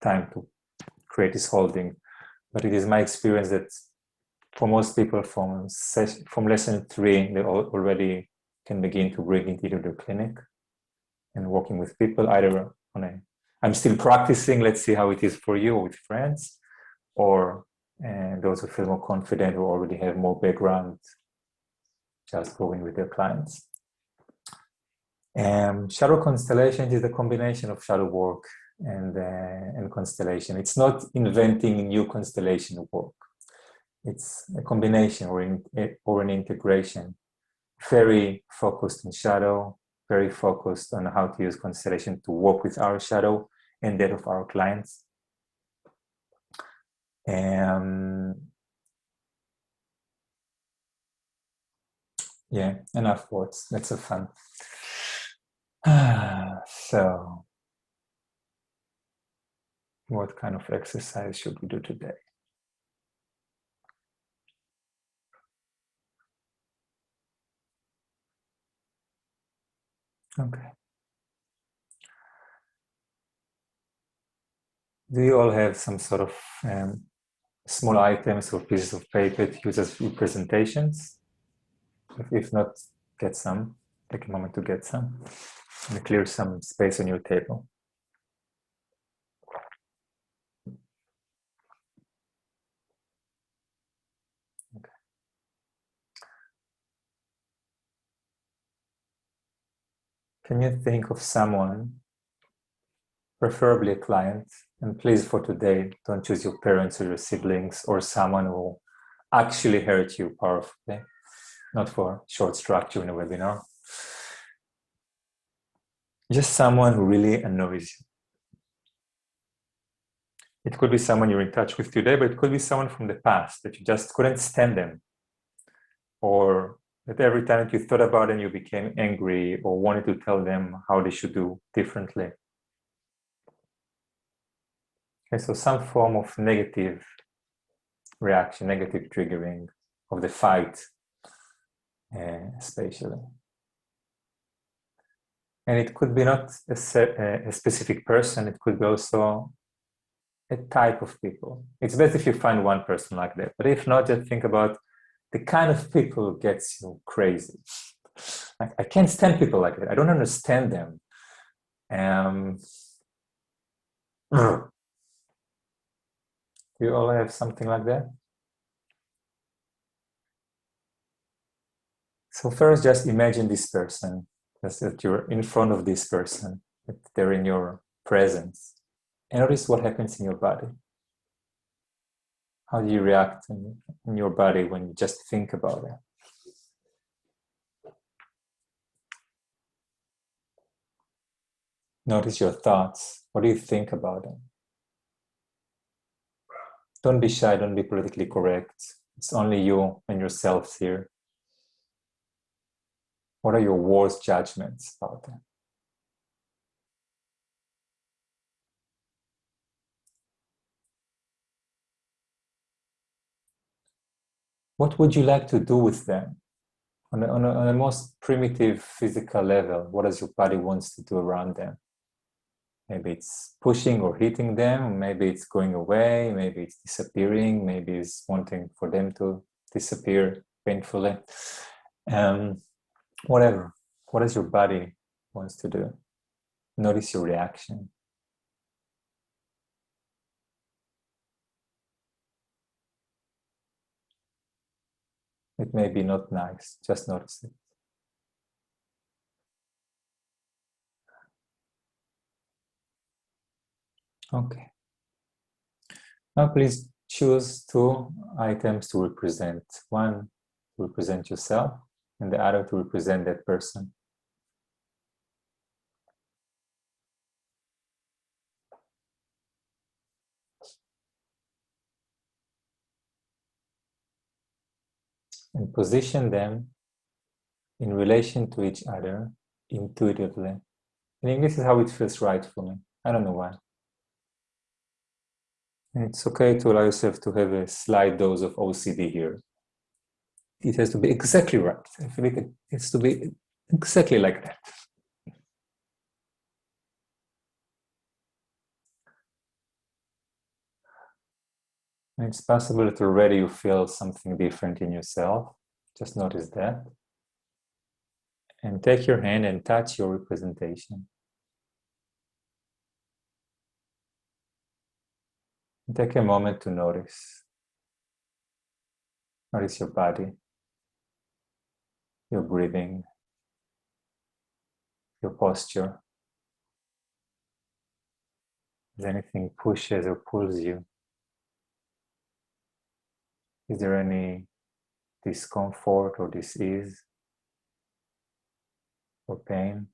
Speaker 1: time to create this holding. But it is my experience that for most people from lesson 3, they already can begin to bring it into their clinic and working with people either on a, I'm still practicing, let's see how it is for you with friends, or those who feel more confident or already have more background, just going with their clients. Shadow constellations is a combination of shadow work and constellation. It's not inventing new constellation work. It's a combination or an integration, very focused on shadow, very focused on how to use constellation to work with our shadow and that of our clients. Yeah, enough words. That's so fun. So, what kind of exercise should we do today? Okay. Do you all have some sort of small items or pieces of paper to use as representations? If not, get some. Take a moment to get some and clear some space on your table. Okay. Can you think of someone, preferably a client, and please for today, don't choose your parents or your siblings or someone who actually hurt you powerfully, not for short structure in a webinar. Just someone who really annoys you. It could be someone you're in touch with today, but it could be someone from the past that you just couldn't stand them. Or that every time that you thought about them, you became angry or wanted to tell them how they should do differently. Okay, so some form of negative reaction, negative triggering of the fight, especially. And it could be not a specific person, it could be also a type of people. It's best if you find one person like that, but if not, just think about the kind of people who gets you crazy. Like, I can't stand people like that. I don't understand them. You all have something like that? So first, just imagine this person, just that you're in front of this person, that they're in your presence. And notice what happens in your body. How do you react in your body when you just think about it? Notice your thoughts. What do you think about them? Don't be shy, don't be politically correct. It's only you and yourselves here. What are your worst judgments about them? What would you like to do with them? On a most primitive physical level, what does your body wants to do around them? Maybe it's pushing or hitting them, maybe it's going away, maybe it's disappearing, maybe it's wanting for them to disappear painfully. Whatever. What does your body wants to do? Notice your reaction. It may be not nice, just notice it. Okay. Now please choose 2 items to represent. One to represent yourself and the other to represent that person. And position them in relation to each other intuitively. I think this is how it feels right for me. I don't know why. And it's okay to allow yourself to have a slight dose of OCD here. It has to be exactly right. I feel like it has to be exactly like that. And it's possible that already you feel something different in yourself. Just notice that. And take your hand and touch your representation. And take a moment to notice. Notice your body, your breathing, your posture. If anything pushes or pulls you, is there any discomfort or dis-ease or pain?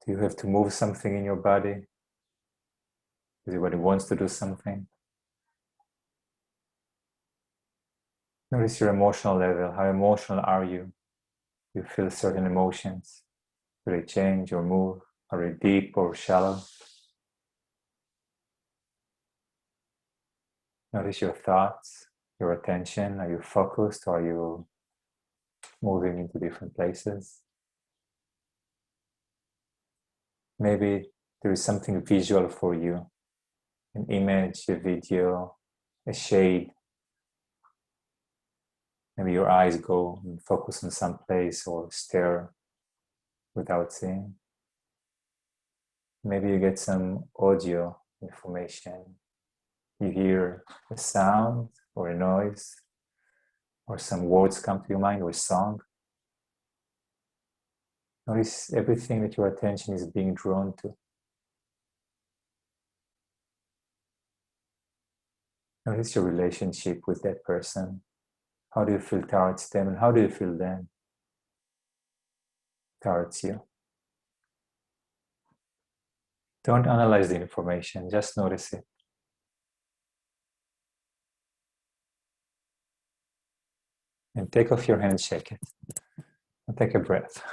Speaker 1: Do you have to move something in your body? Does your body wants to do something? Notice your emotional level. How emotional are you? You feel certain emotions. Do they change or move? Are they deep or shallow? Notice your thoughts, your attention. Are you focused or are you moving into different places? Maybe there is something visual for you, an image, a video, a shade. Maybe your eyes go and focus on some place or stare without seeing. Maybe you get some audio information. You hear a sound or a noise, or some words come to your mind, or a song. Notice everything that your attention is being drawn to. Notice your relationship with that person. How do you feel towards them, and how do you feel them towards you? Don't analyze the information, just notice it. And take off your hand, shake it, and take a breath.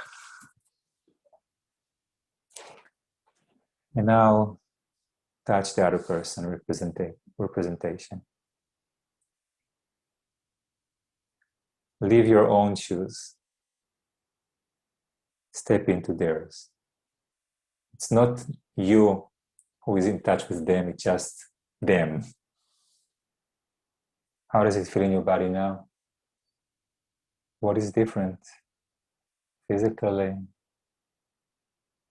Speaker 1: And now touch the other person, representation. Leave your own shoes. Step into theirs. It's not you who is in touch with them, it's just them. How does it feel in your body now? What is different? Physically,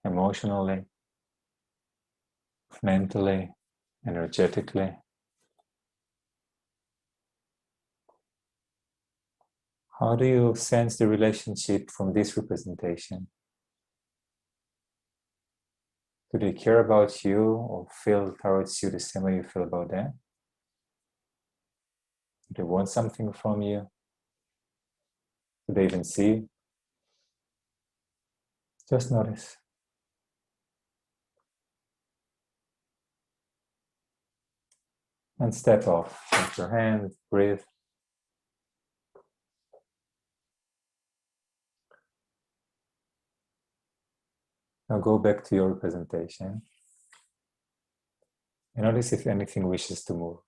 Speaker 1: emotionally? mentally, energetically. How do you sense the relationship from this representation? Do they care about you or feel towards you the same way you feel about them? Do they want something from you? Do they even see you? Just notice. And step off. Lift your hand, breathe. Now go back to your representation. And notice if anything wishes to move.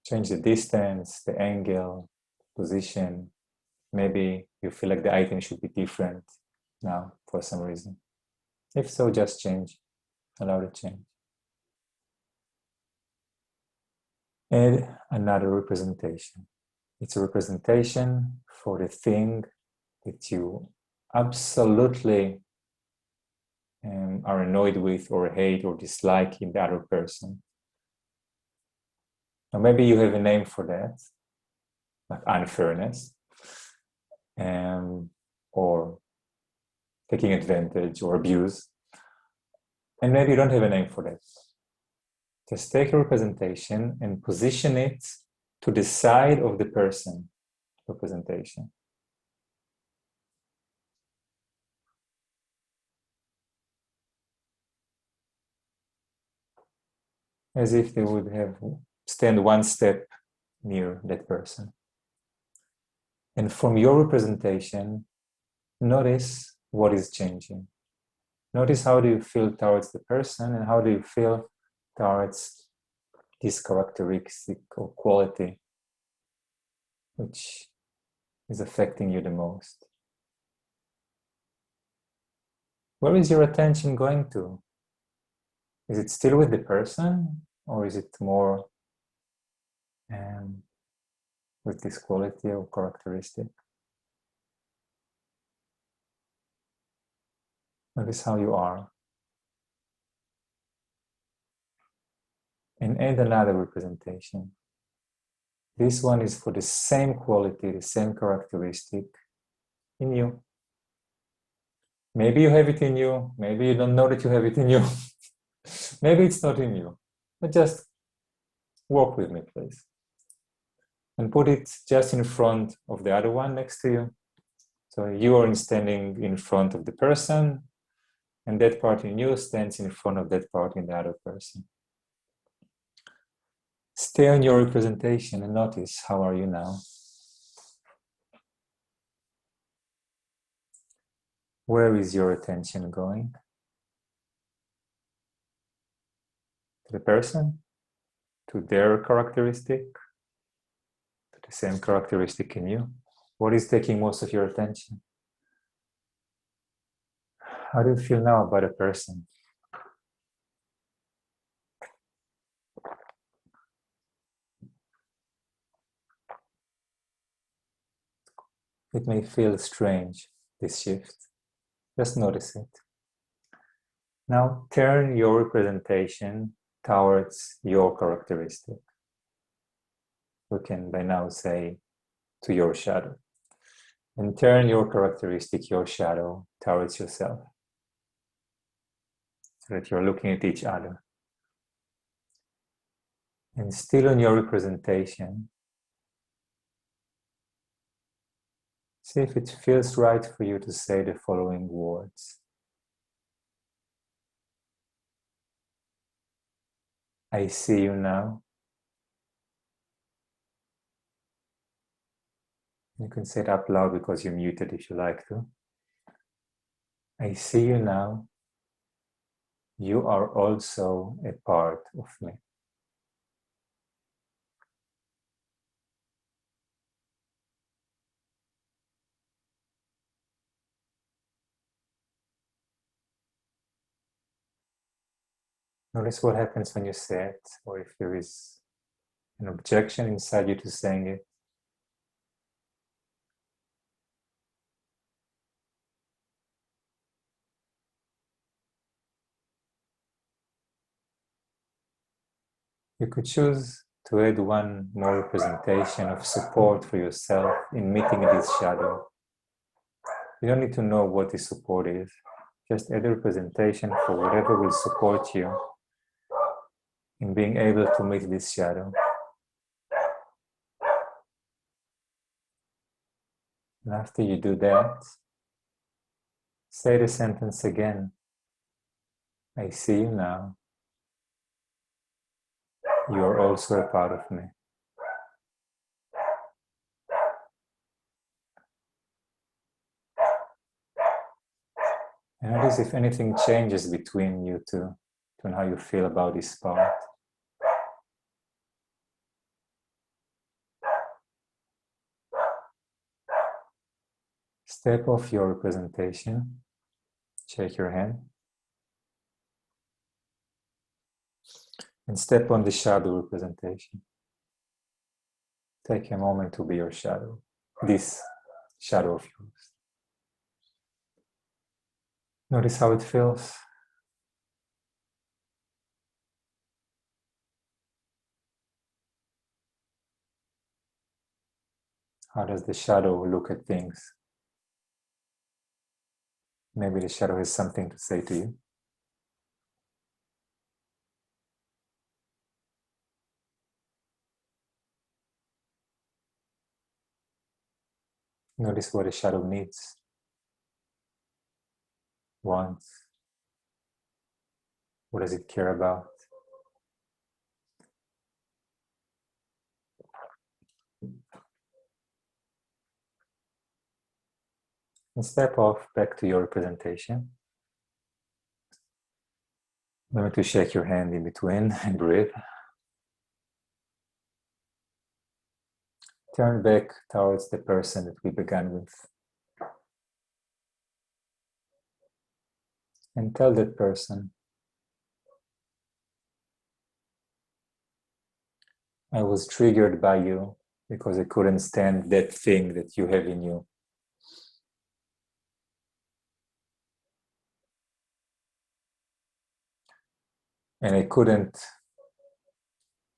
Speaker 1: Change the distance, the angle, position. Maybe you feel like the item should be different now for some reason. If so, just change. Allow the change. Add another representation. It's a representation for the thing that you absolutely are annoyed with or hate or dislike in the other person. Now maybe you have a name for that, like unfairness, or taking advantage or abuse. And maybe you don't have a name for that. Just take a representation and position it to the side of the person representation. As if they would have stand one step near that person. And from your representation, notice what is changing. Notice how do you feel towards the person and how do you feel towards this characteristic or quality which is affecting you the most. Where is your attention going to? Is it still with the person or is it more with this quality or characteristic? Notice how you are. And add another representation. This one is for the same quality, the same characteristic in you. Maybe you have it in you, maybe you don't know that you have it in you. Maybe it's not in you, but just walk with me, please. And put it just in front of the other one next to you. So you are standing in front of the person, and that part in you stands in front of that part in the other person. Stay on your representation and notice how are you now. Where is your attention going? To the person? To their characteristic? To the same characteristic in you? What is taking most of your attention? How do you feel now about a person? It may feel strange, this shift. Just notice it. Now turn your representation towards your characteristic. We can by now say to your shadow. And turn your characteristic, your shadow, towards yourself. So that you're looking at each other. And still on your representation, see if it feels right for you to say the following words. I see you now. You can say it up loud because you're muted if you like to. I see you now. You are also a part of me. Notice what happens when you say it, or if there is an objection inside you to saying it. You could choose to add one more representation of support for yourself in meeting this shadow. You don't need to know what this support is. Just add a representation for whatever will support you in being able to meet this shadow. And after you do that, say the sentence again. I see you now. You are also a part of me. And notice if anything changes between you two, between how you feel about this part. Step off your representation. Shake your hand. And step on the shadow representation. Take a moment to be your shadow, this shadow of yours. Notice how it feels. How does the shadow look at things? Maybe the shadow has something to say to you. Notice what the shadow needs, wants. What does it care about? And step off back to your representation. Remember to shake your hand in between and breathe. Turn back towards the person that we began with. And tell that person, I was triggered by you because I couldn't stand that thing that you have in you. And I couldn't,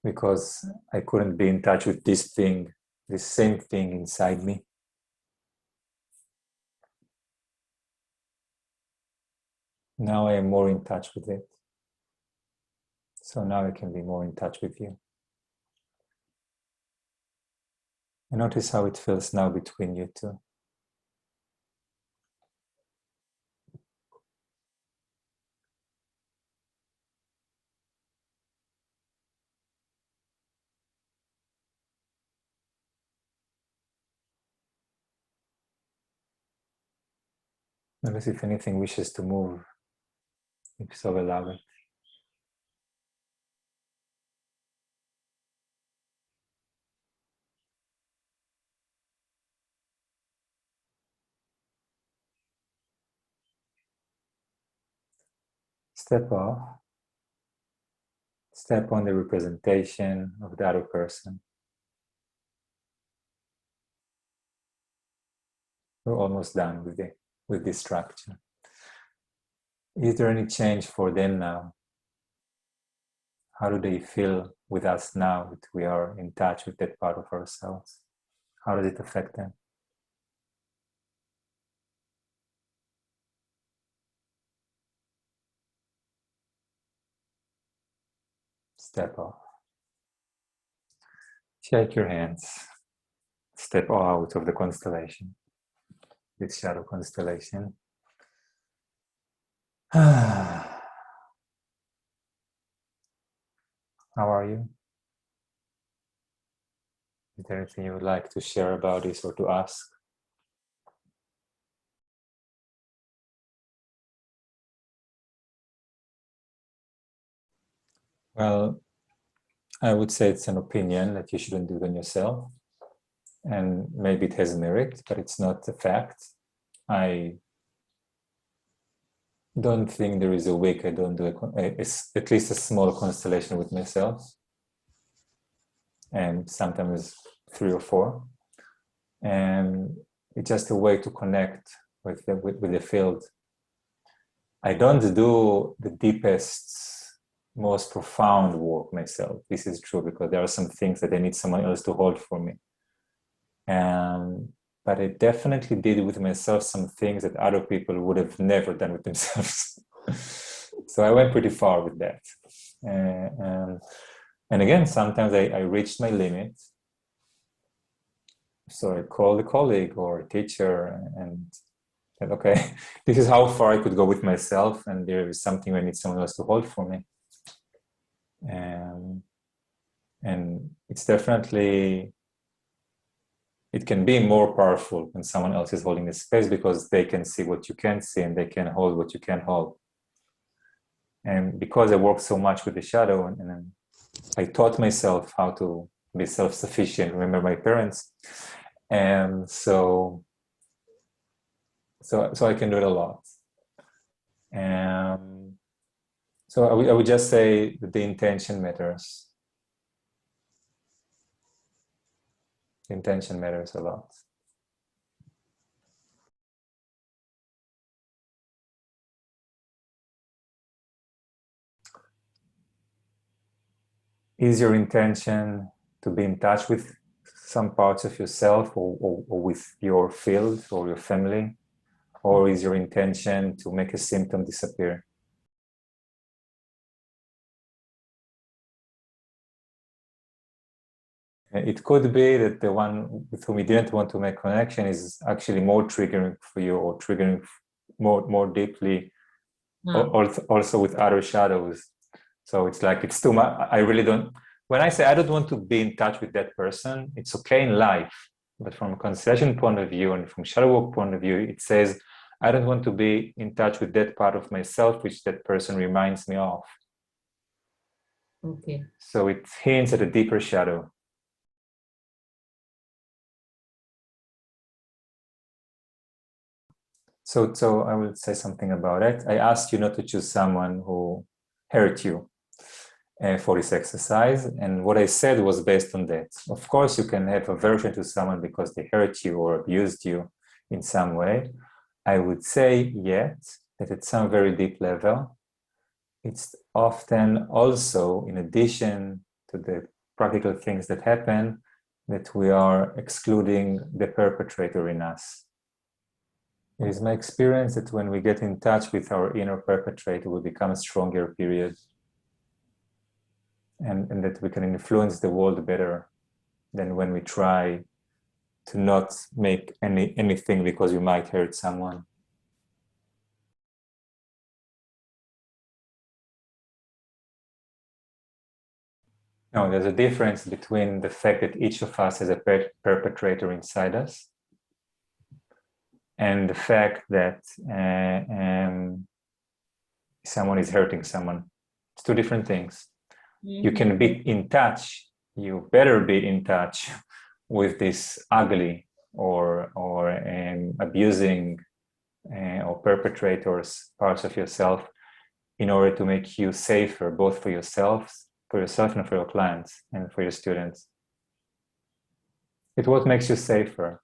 Speaker 1: because I couldn't be in touch with this thing, this same thing inside me. Now I am more in touch with it. So now I can be more in touch with you. And notice how it feels now between you two. Notice if anything wishes to move. If so, allow it. Step off. Step on the representation of the other person. We're almost done with this structure. Is there any change for them now? How do they feel with us now that we are in touch with that part of ourselves? How does it affect them? Step off. Shake your hands. Step out of the constellation, this shadow constellation. How are you? Is there anything you would like to share about this or to ask? Well, I would say it's an opinion that you shouldn't do it on yourself. And maybe it has merit, but it's not a fact. I don't think there is a week I don't do at least a small constellation with myself. And sometimes 3 or 4. And it's just a way to connect with the field. I don't do the deepest most profound work myself. This is true because there are some things that I need someone else to hold for me. But I definitely did with myself some things that other people would have never done with themselves. So I went pretty far with that. And again, sometimes I reached my limit. So I called a colleague or a teacher and said, okay, this is how far I could go with myself, and there is something I need someone else to hold for me. And it's definitely, it can be more powerful when someone else is holding the space because they can see what you can't see and they can hold what you can't hold. And because I work so much with the shadow, and I taught myself how to be self-sufficient, remember my parents, and so I can do it a lot. So I would just say that the intention matters. The intention matters a lot. Is your intention to be in touch with some parts of yourself or with your field or your family? Or is your intention to make a symptom disappear? It could be that the one with whom you didn't want to make connection is actually more triggering for you, or triggering more deeply, also with other shadows. So it's like, it's too much. I really don't, when I say I don't want to be in touch with that person, it's okay in life. But from a constellation point of view and from shadow work point of view, it says, I don't want to be in touch with that part of myself which that person reminds me of.
Speaker 3: Okay.
Speaker 1: So it hints at a deeper shadow. So I will say something about it. I asked you not to choose someone who hurt you for this exercise. And what I said was based on that. Of course, you can have aversion to someone because they hurt you or abused you in some way. I would say yet that at some very deep level, it's often also, in addition to the practical things that happen, that we are excluding the perpetrator in us. It is my experience that when we get in touch with our inner perpetrator, we become a stronger, period. And that we can influence the world better than when we try to not make anything because we might hurt someone. No, there's a difference between the fact that each of us has a perpetrator inside us and the fact that someone is hurting someone. It's two different things. Mm-hmm. You can be in touch, you better be in touch with this ugly or abusing or perpetrators parts of yourself in order to make you safer, both for yourself and for your clients and for your students. It's what makes you safer.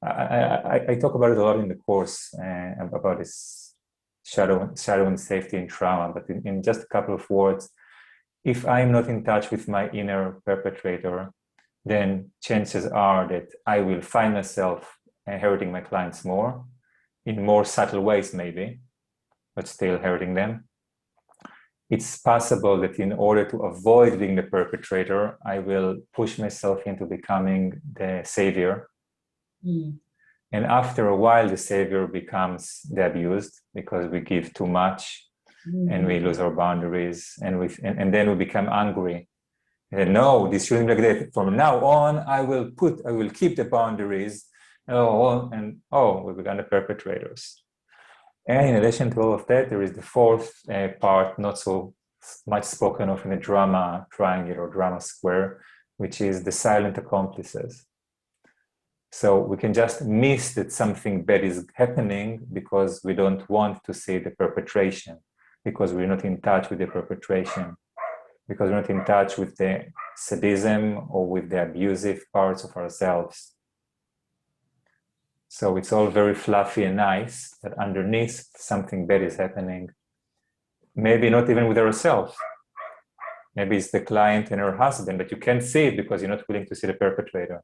Speaker 1: I talk about it a lot in the course about this shadow and safety and trauma, but in just a couple of words, if I'm not in touch with my inner perpetrator, then chances are that I will find myself hurting my clients more, in more subtle ways maybe, but still hurting them. It's possible that in order to avoid being the perpetrator, I will push myself into becoming the savior. Mm. And after a while, the savior becomes the abused because we give too much and we lose our boundaries and then we become angry. And no, this shouldn't be like that. From now on, I will keep the boundaries. We become the perpetrators. And in addition to all of that, there is the fourth part, not so much spoken of in the drama triangle or drama square, which is the silent accomplices. So we can just miss that something bad is happening because we don't want to see the perpetration, because we're not in touch with the perpetration, because we're not in touch with the sadism or with the abusive parts of ourselves. So it's all very fluffy and nice, but underneath something bad is happening. Maybe not even with ourselves, Maybe it's the client and her husband, but you can't see it because you're not willing to see the perpetrator.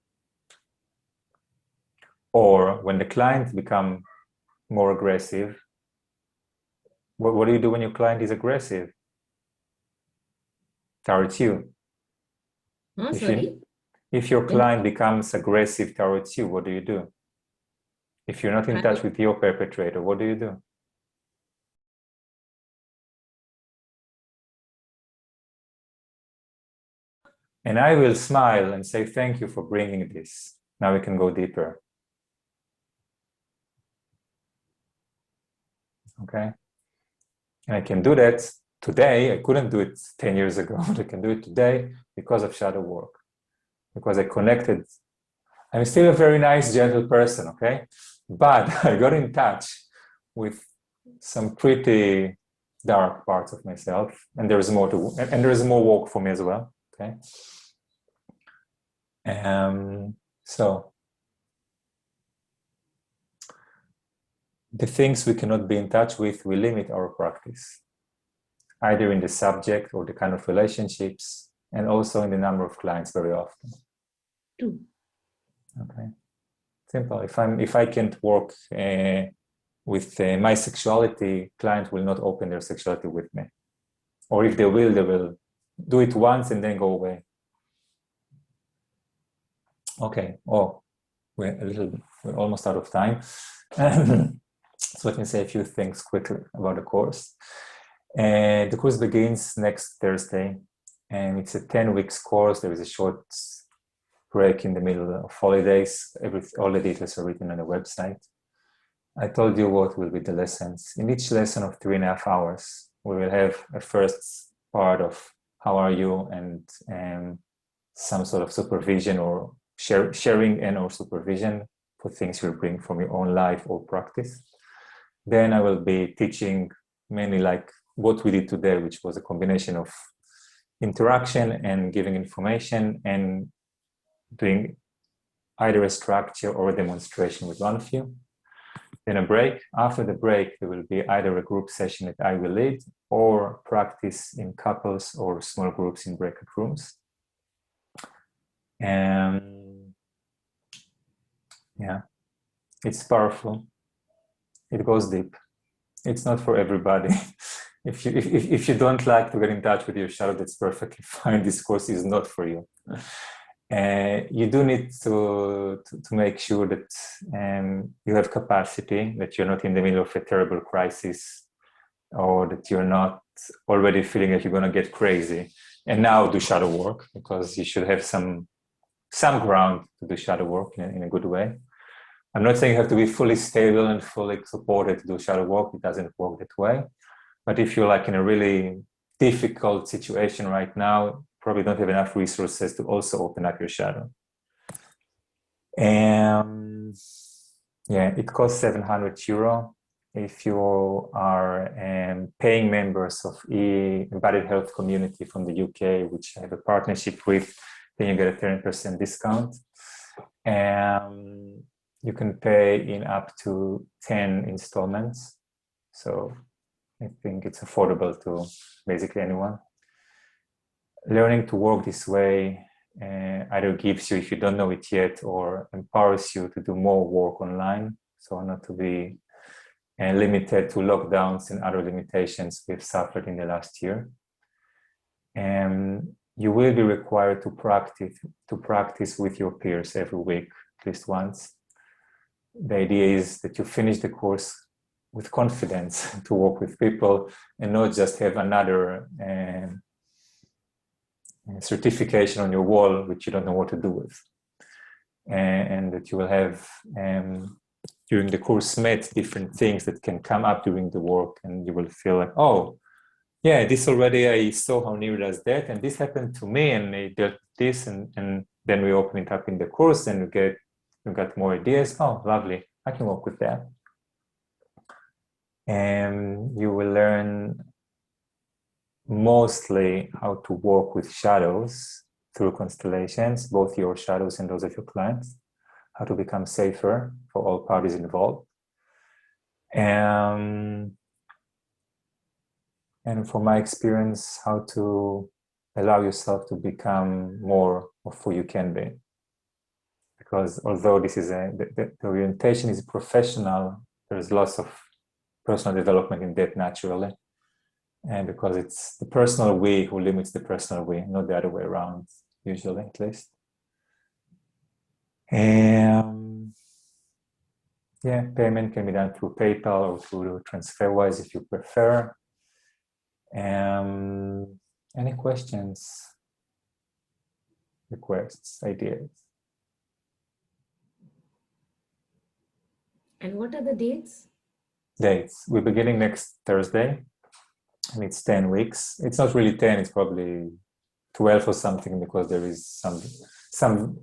Speaker 1: Or when the client become more aggressive, what do you do when your client is aggressive? Towards you.
Speaker 3: Huh, sorry?
Speaker 1: If your client becomes aggressive towards you, what do you do? If you're not in touch with your perpetrator, what do you do? And I will smile and say, thank you for bringing this. Now we can go deeper. Okay? And I can do that today. I couldn't do it 10 years ago, but I can do it today because of shadow work. Because I connected. I'm still a very nice, gentle person, okay? But I got in touch with some pretty dark parts of myself, and there's more and there's more work for me as well, okay? So the things we cannot be in touch with, we limit our practice, either in the subject or the kind of relationships, and also in the number of clients very often.
Speaker 3: Two.
Speaker 1: Okay, simple. If I can't work with my sexuality, client will not open their sexuality with me, or if they will do it once and then go away. Okay. Oh, we're almost out of time. So let me say a few things quickly about the course. The course begins next Thursday, and it's a 10 weeks course. There is a short break in the middle of holidays. All the details are written on the website. I told you what will be the lessons. In each lesson of 3.5 hours, we will have a first part of how are you, and some sort of supervision or sharing and or supervision for things you bring from your own life or practice. Then I will be teaching mainly like what we did today, which was a combination of interaction and giving information and doing either a structure or a demonstration with one of you. Then a break. After the break, there will be either a group session that I will lead or practice in couples or small groups in breakout rooms. And yeah, it's powerful. It goes deep. It's not for everybody. If you don't like to get in touch with your shadow, that's perfectly fine. This course is not for you. You do need to make sure that you have capacity, that you're not in the middle of a terrible crisis, or that you're not already feeling like you're going to get crazy and now do shadow work, because you should have some ground to do shadow work in a good way. I'm not saying you have to be fully stable and fully supported to do shadow work. It doesn't work that way. But if you're like in a really difficult situation right now, probably don't have enough resources to also open up your shadow. And yeah, it costs 700 euro. If you are paying members of Embodied Health Community from the UK, which I have a partnership with, then you get a 10% discount. And you can pay in up to 10 installments. So I think it's affordable to basically anyone. Learning to work this way either gives you, if you don't know it yet, or empowers you to do more work online. So not to be limited to lockdowns and other limitations we've suffered in the last year. And you will be required to practice with your peers every week, at least once. The idea is that you finish the course with confidence to work with people and not just have another certification on your wall which you don't know what to do with. And that you will have during the course met different things that can come up during the work, and you will feel like, oh yeah, this already I saw how Nir does that, and this happened to me, and I did this, and then we open it up in the course and we got more ideas. Oh, lovely, I can work with that. And you will learn mostly how to work with shadows through constellations, both your shadows and those of your clients, how to become safer for all parties involved. And from my experience, how to allow yourself to become more of who you can be. Because although this is the orientation is professional, there's lots of personal development in that naturally. And because it's the personal we who limits the personal we, not the other way around, usually at least. Yeah, payment can be done through PayPal or through TransferWise if you prefer. Any questions, requests, ideas?
Speaker 3: And what are the dates?
Speaker 1: Dates. We're beginning next Thursday, and it's 10 weeks. It's not really 10, it's probably 12 or something, because there is some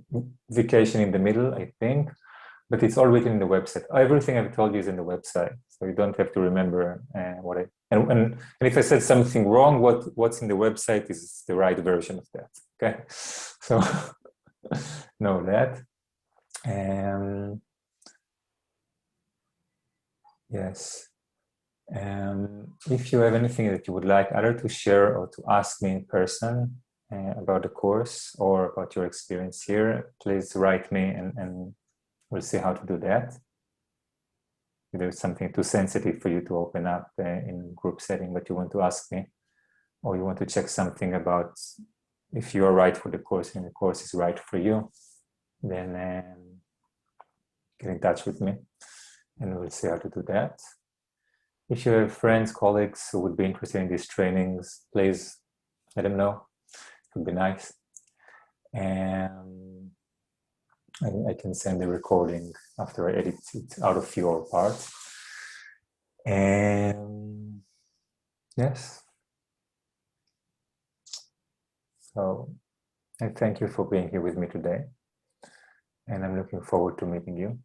Speaker 1: vacation in the middle, I think. But it's all written in the website. Everything I've told you is in the website, so you don't have to remember what I. And if I said something wrong, what's in the website is the right version of that. Okay, so know that. Yes. If you have anything that you would like either to share or to ask me in person about the course or about your experience here, please write me and we'll see how to do that. If there's something too sensitive for you to open up in group setting, but you want to ask me, or you want to check something about if you're right for the course and the course is right for you, then get in touch with me and we'll see how to do that. If you have friends, colleagues who would be interested in these trainings, please let them know. It would be nice. And I can send the recording after I edit it out of your part. And yes. So I thank you for being here with me today. And I'm looking forward to meeting you.